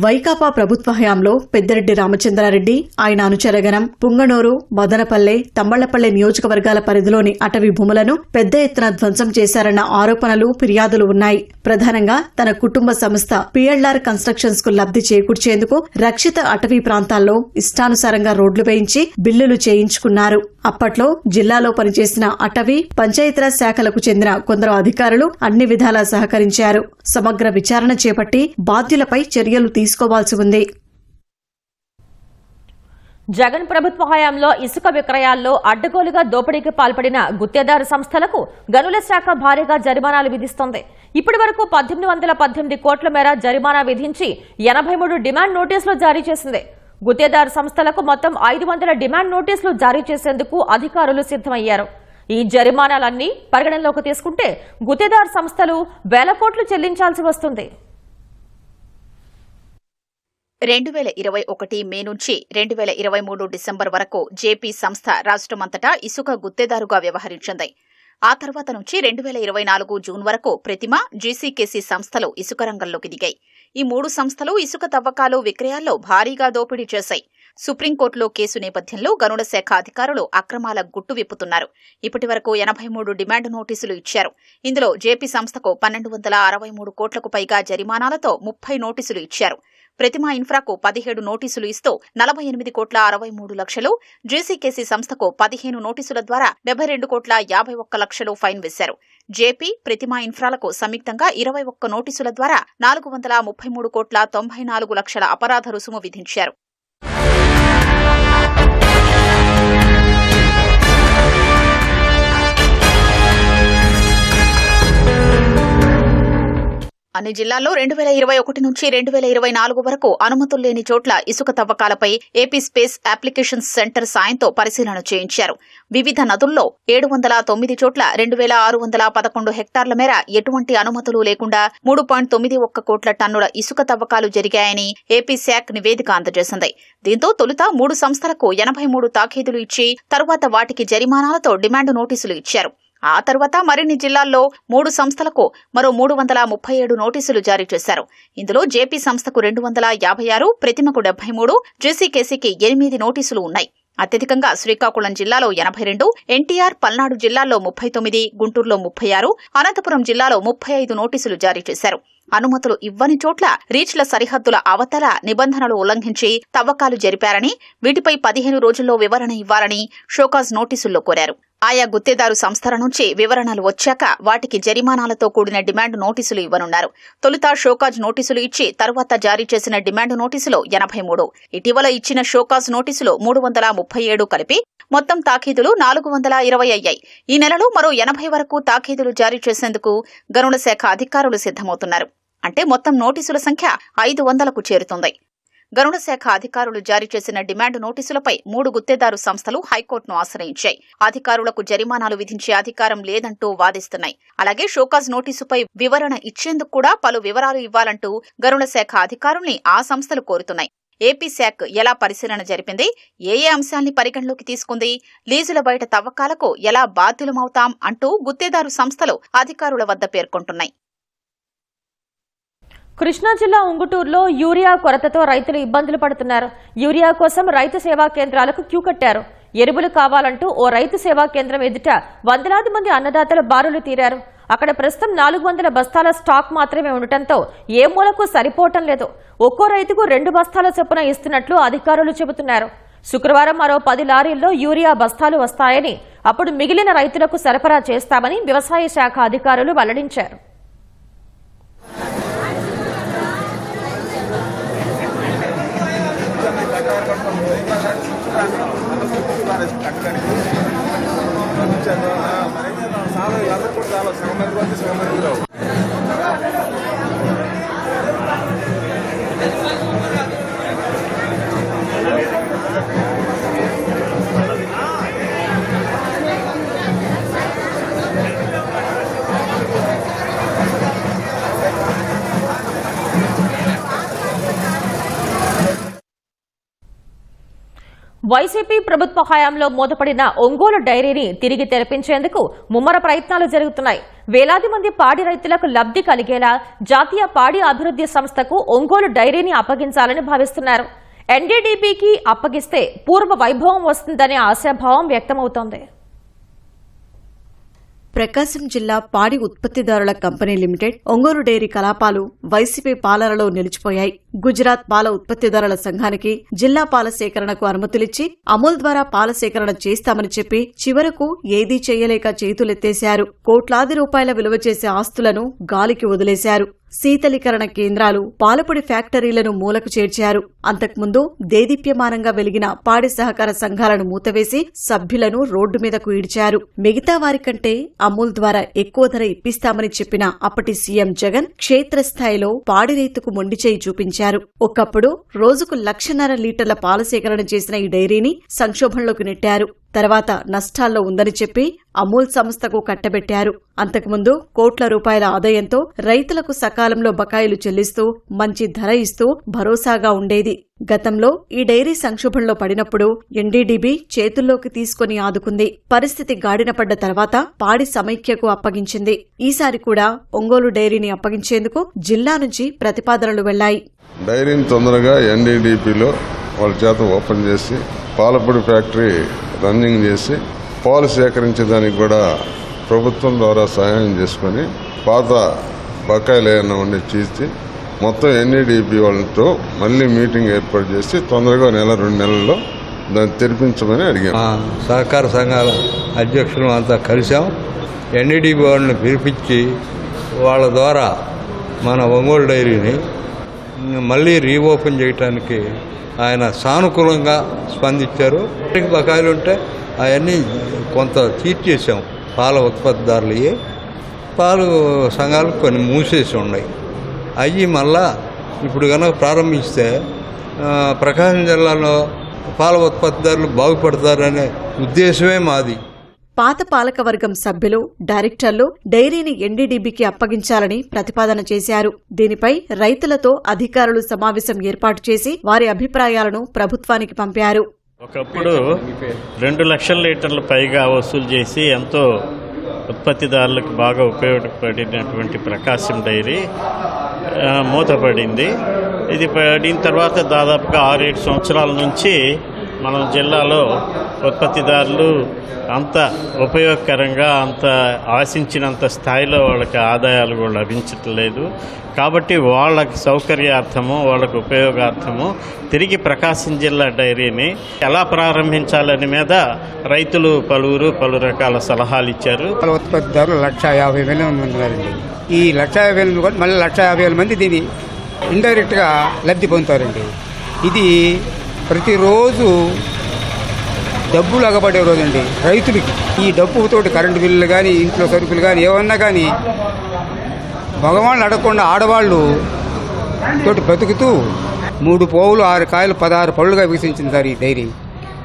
వైకాపా ప్రభుత్వ హయాంలో పెద్దిరెడ్డి రామచంద్రారెడ్డి, ఆయన అనుచరగణం పుంగనూరు, మదనపల్లె, తమ్మళ్లపల్లె నియోజకవర్గాల పరిధిలోని అటవీ భూములను పెద్ద ఎత్తున ధ్వంసం చేశారన్న ఆరోపణలు, ఫిర్యాదులు ఉన్నాయి. ప్రధానంగా తన కుటుంబ సంస్థ పిఎల్ఆర్ కన్స్ట్రక్షన్స్ కు లబ్ధి చేకూర్చేందుకు రక్షిత అటవీ ప్రాంతాల్లో ఇష్టానుసారంగా రోడ్లు వేయించి బిల్లులు చేయించుకున్నారు. అప్పట్లో జిల్లాలో పనిచేసిన అటవీ, పంచాయతీరాజ్ శాఖలకు చెందిన కొందరు అధికారులు అన్ని విధాలా సహకరించారు. సమగ్ర విచారణ చేపట్టి బాధ్యులపై చర్యలు తీసుకోవాల్సి ఉంది. జగన్ ప్రభుత్వ హయాంలో ఇసుక విక్రయాల్లో అడ్డగోలుగా దోపిడీకి పాల్పడిన గుత్తేదారు సంస్థలకు గనుల శాఖ భారీగా జరిమానాలు విధిస్తోంది. ఇప్పటి వరకు 1818 కోట్ల మేర జరిమానా విధించి 83 డిమాండ్ నోటీసులు జారీ చేసింది. గుత్తేదారు సంస్థలకు మొత్తం 500 డిమాండ్ నోటీసులు జారీ చేసేందుకు అధికారులు సిద్దమయ్యారు. ఈ జరిమానాలన్నీ పరిగణనలోకి తీసుకుంటే గుత్తేదారు సంస్థలు వేల కోట్లు చెల్లించాల్సి వస్తుంది. 2021 మే నుంచి 2023 డిసెంబర్ వరకు జేపీ సంస్థ రాష్ట్రమంతటా ఇసుక గుత్తేదారుగా వ్యవహరించింది. ఆ తర్వాత నుంచి 2024 జూన్ వరకు ప్రతిమ, జీసీకేసీ సంస్థలు ఇసుక రంగంలోకి దిగాయి. ఈ 3 సంస్థలు ఇసుక తవ్వకాలు, విక్రయాల్లో భారీగా దోపిడీ చేశాయి. సుప్రీంకోర్టులో కేసు నేపథ్యంలో గనుల శాఖ అధికారులు అక్రమాల గుట్టు విప్పుతున్నారు. ఇప్పటి వరకు 83 డిమాండ్ నోటీసులు ఇచ్చారు. ఇందులో జేపీ సంస్థకు 1263 కోట్లకు పైగా జరిమానాలతో 30 నోటీసులు ఇచ్చారు. ప్రతిమ ఇన్ఫ్రాకు 17 నోటీసులు ఇస్తూ 48 కోట్ల 63 లక్షలు, జీసీకేసీ సంస్థకు 15 నోటీసుల ద్వారా 72 కోట్ల 51 లక్షలు ఫైన్ వేశారు. జేపీ, ప్రతిమ ఇన్ఫ్రాలకు సంయుక్తంగా 21 నోటీసుల ద్వారా 433 కోట్ల 94 లక్షల అపరాధ రుసుము విధించారు. అన్ని జిల్లాల్లో 2021 నుంచి 2024 వరకు అనుమతులు లేని చోట్ల ఇసుక తవ్వకాలపై ఏపీ స్పేస్ అప్లికేషన్ సెంటర్ సాయంతో పరిశీలన చేయించారు. వివిధ నదుల్లో 709 చోట్ల 2611 హెక్టార్ల మేర ఎటువంటి అనుమతులు లేకుండా 3.91 కోట్ల టన్నుల ఇసుక తవ్వకాలు జరిగాయని ఏపీ శాఖ నివేదిక అందజేసింది. దీంతో తొలుత 3 సంస్థలకు 83 తాఖీదులు ఇచ్చి తరువాత వాటికి జరిమానాలతో డిమాండ్ నోటీసులు ఇచ్చారు. ఆ తర్వాత మరిన్ని జిల్లాల్లో 3 సంస్థలకు మరో 337 నోటీసులు జారీ చేశారు. ఇందులో జేపీ సంస్థకు 256, ప్రతిమకు 73, జేసీకేసీకి 8 నోటీసులు ఉన్నాయి. అత్యధికంగా శ్రీకాకుళం జిల్లాలో 82, ఎన్టీఆర్, పల్నాడు జిల్లాల్లో 39, గుంటూరులో 36, అనంతపురం జిల్లాలో 35 నోటీసులు జారీ చేశారు. అనుమతులు ఇవ్వని చోట్ల రీచ్ల సరిహద్దుల అవతల నిబంధనలు ఉల్లంఘించి తవ్వకాలు జరిపారని, వీటిపై 15 రోజుల్లో వివరణ ఇవ్వాలని షోకాజ్ నోటీసుల్లో కోరారు. ఆయా గుత్తేదారు సంస్థల నుంచి వివరణలు వచ్చాక వాటికి జరిమానాలతో కూడిన డిమాండ్ నోటీసులు ఇవ్వనున్నారు. తొలుత షోకాజ్ నోటీసులు ఇచ్చి తర్వాత జారీ చేసిన డిమాండ్ నోటీసులు 83, ఇటీవల ఇచ్చిన షోకాజ్ నోటీసులు 337 కలిపి మొత్తం తాఖీదులు 420 అయ్యాయి. ఈ నెలలో మరో 80 వరకు తాఖీదులు జారీ చేసేందుకు గనుల శాఖ అధికారులు సిద్దమవుతున్నారు. అంటే మొత్తం నోటీసుల సంఖ్య 500కు చేరుతుంది. గనుల శాఖ అధికారులు జారీ చేసిన డిమాండ్ నోటీసులపై 3 గుత్తేదారు సంస్థలు హైకోర్టును ఆశ్రయించాయి. అధికారులకు జరిమానాలు విధించే అధికారం లేదంటూ వాదిస్తున్నాయి. అలాగే షోకాజ్ నోటీసుపై వివరణ ఇచ్చేందుకు కూడా పలు వివరాలు ఇవ్వాలంటూ గనుల శాఖ అధికారుల్ని ఆ సంస్థలు కోరుతున్నాయి. ఏపీ శాఖ ఎలా పరిశీలన జరిపింది, ఏ అంశాల్ని పరిగణలోకి తీసుకుంది, లీజుల బయట తవ్వకాలకు ఎలా బాధ్యులమవుతాం అంటూ గుత్తేదారు సంస్థలు అధికారుల వద్ద పేర్కొంటున్నాయి. కృష్ణా జిల్లా ఉంగుటూరులో యూరియా కొరతతో రైతులు ఇబ్బందులు పడుతున్నారు. యూరియా కోసం రైతు సేవా కేంద్రాలకు క్యూ కట్టారు. ఎరువులు కావాలంటూ ఓ రైతు సేవా కేంద్రం ఎదుట వందలాది మంది అన్నదాతలు బారులు తీరారు. అక్కడ ప్రస్తుతం 400 బస్తాల స్టాక్ మాత్రమే ఉండటంతో ఏ మూలకు సరిపోవటం లేదు. ఒక్కో రైతుకు 2 బస్తాల చొప్పున ఇస్తున్నట్లు అధికారులు చెబుతున్నారు. శుక్రవారం మరో 10 లారీల్లో యూరియా బస్తాలు వస్తాయని, అప్పుడు మిగిలిన రైతులకు సరఫరా చేస్తామని వ్యవసాయ శాఖ అధికారులు వెల్లడించారు. వైసీపీ ప్రభుత్వ హయాంలో మూతపడిన ఒంగోలు డైరీని తిరిగి తెరపించేందుకు ముమ్మర ప్రయత్నాలు జరుగుతున్నాయి. వేలాది మంది పాడి రైతులకు లబ్ధి కలిగేలా జాతీయ పాడి అభివృద్ధి సంస్థకు ఒంగోలు డైరీని అప్పగించాలని భావిస్తున్నారు. ఎన్డీడీబీకి అప్పగిస్తే పూర్వ వైభవం వస్తుందనే ఆశాభావం వ్యక్తమవుతోంది. ప్రకాశం జిల్లా పాడి ఉత్పత్తిదారుల కంపెనీ లిమిటెడ్ ఒంగోలు డైరీ కలాపాలు వైసీపీ పాలనలో నిలిచిపోయాయి. గుజరాత్ పాల ఉత్పత్తిదారుల సంఘానికి జిల్లా పాల సేకరణకు అనుమతులిచ్చి అమూల్ ద్వారా పాల సేకరణ చేస్తామని చెప్పి చివరకు ఏదీ చేయలేక చేతులెత్తేశారు. కోట్లాది రూపాయల విలువ చేసే ఆస్తులను గాలికి వదిలేశారు. శీతలీకరణ కేంద్రాలు, పాలపొడి ఫ్యాక్టరీలను మూలకు చేర్చారు. అంతకుముందు దేదీప్యమానంగా వెలిగిన పాడి సహకార సంఘాలను మూతవేసి సభ్యులను రోడ్డు మీదకు ఈడ్చారు. మిగతా వారికంటే అమూల్ ద్వారా ఎక్కువ ధర ఇప్పిస్తామని చెప్పిన అప్పటి సీఎం జగన్ క్షేత్రస్థాయిలో పాడి రైతుకు మొండిచేయి చూపించారు. ఒకప్పుడు రోజుకు 1,50,000 లీటర్ల పాల సేకరణ చేసిన ఈ డైరీని సంక్షోభంలోకి నెట్టారు. తర్వాత నష్టాల్లో ఉందని చెప్పి అమూల్ సంస్థకు కట్టబెట్టారు. అంతకుముందు కోట్ల రూపాయల ఆదాయంతో రైతులకు సకాలంలో బకాయిలు చెల్లిస్తూ మంచి ధర ఇస్తూ భరోసాగా ఉండేది. గతంలో ఈ డైరీ సంక్షోభంలో పడినప్పుడు ఎన్డీడీబీ చేతుల్లోకి తీసుకుని ఆదుకుంది. పరిస్థితి గాడిన పడ్డ తర్వాత పాడి సమైక్యకు అప్పగించింది. ఈసారి కూడా ఒంగోలు డైరీని అప్పగించేందుకు జిల్లా నుంచి ప్రతిపాదనలు వెళ్లాయి. డైరీని తొందరగా ఎన్డీడీపీలో వాళ్ళ చేత ఓపెన్ చేసి పాలపొడి ఫ్యాక్టరీ రన్నింగ్ చేసి పాలు సేకరించేదానికి కూడా ప్రభుత్వం ద్వారా సహాయం చేసుకుని పాత బకాయిలు ఏమైనా ఉండి తీసి మొత్తం ఎన్ఈడిపి వాళ్ళతో మళ్ళీ మీటింగ్ ఏర్పాటు చేసి తొందరగా 1-2 నెలల్లో దాన్ని తెరిపించమని అడిగాం. సహకార సంఘాల అధ్యక్షులు అంతా కలిసాం. ఎన్ఈడిపి వాళ్ళని పిలిపించి వాళ్ళ ద్వారా మన ఒంగోలు డైరీని మళ్ళీ రీఓపెన్ చేయడానికి ఆయన సానుకూలంగా స్పందించారు. బకాయిలు ఉంటే అవన్నీ కొంత తీర్చేసాం. పాల ఉత్పత్తిదారులు పాలు సంఘాలు కొన్ని మూసేసి ఉన్నాయి. అయ్యి మళ్ళా ఇప్పుడు కనుక ప్రారంభిస్తే ప్రకాశం జిల్లాలో పాల ఉత్పత్తిదారులు బాగుపడతారనే ఉద్దేశమే మాది. పాత పాలకవర్గం సభ్యులు, డైరెక్టర్లు డైరీని ఎన్డీడీబీకి అప్పగించాలని ప్రతిపాదన చేశారు. దీనిపై రైతులతో అధికారులు సమావేశం ఏర్పాటు చేసి వారి అభిప్రాయాలను ప్రభుత్వానికి పంపారు. ఒకప్పుడు 2 లక్షల లీటర్ల పైగా వసూలు చేసి ఎంతో ఉత్పత్తిదారులకు బాగా ఉపయోగపడినటువంటి ప్రకాశం డైరీ మూతపడింది. ఇది పడిన తర్వాత దాదాపుగా 6-7 సంవత్సరాల నుంచి మన జిల్లాలో ఉత్పత్తిదారులు అంత ఉపయోగకరంగా అంత ఆశించినంత స్థాయిలో వాళ్ళకి ఆదాయాలు కూడా లభించట్లేదు. కాబట్టి వాళ్ళకి సౌకర్యార్థము, వాళ్ళకు ఉపయోగార్థము తిరిగి ప్రకాశం జిల్లా డైరీని ఎలా ప్రారంభించాలని మీద రైతులు పలు రకాల సలహాలు ఇచ్చారు. ఉత్పత్తిదారులు 1,50,000 మంది ఉన్నారండి. ఈ 1,50,000 కూడా మళ్ళీ 1,50,000 మంది దీన్ని ఇండైరెక్ట్గా లబ్ధి పొందుతారండి. ఇది ప్రతిరోజు డబ్బులు అగబడే రోజండి రైతులకి. ఈ డబ్బుతోటి కరెంటు బిల్లులు కానీ, ఇంట్లో సరుకులు కానీ ఏమన్నా కానీ మగవాళ్ళు అడగకుండా ఆడవాళ్ళు తోటి బతుకుతూ 3 పోవులు 6 కాయలు 16 పళ్ళుగా వికసించింది సార్ ఈ డైరీ.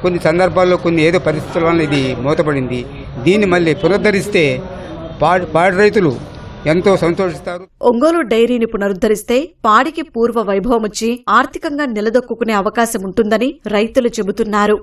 కొన్ని సందర్భాల్లో కొన్ని ఏదో పరిస్థితుల వల్ల ఇది మూతపడింది. దీన్ని మళ్ళీ పునరుద్ధరిస్తే పాడి రైతులు ఎంతో సంతోషిస్తారు. ఒంగోలు డైరీని పునరుద్ధరిస్తే పాడికి పూర్వ వైభవం వచ్చి ఆర్థికంగా నిలదొక్కునే అవకాశం ఉంటుందని రైతులు చెబుతున్నారు.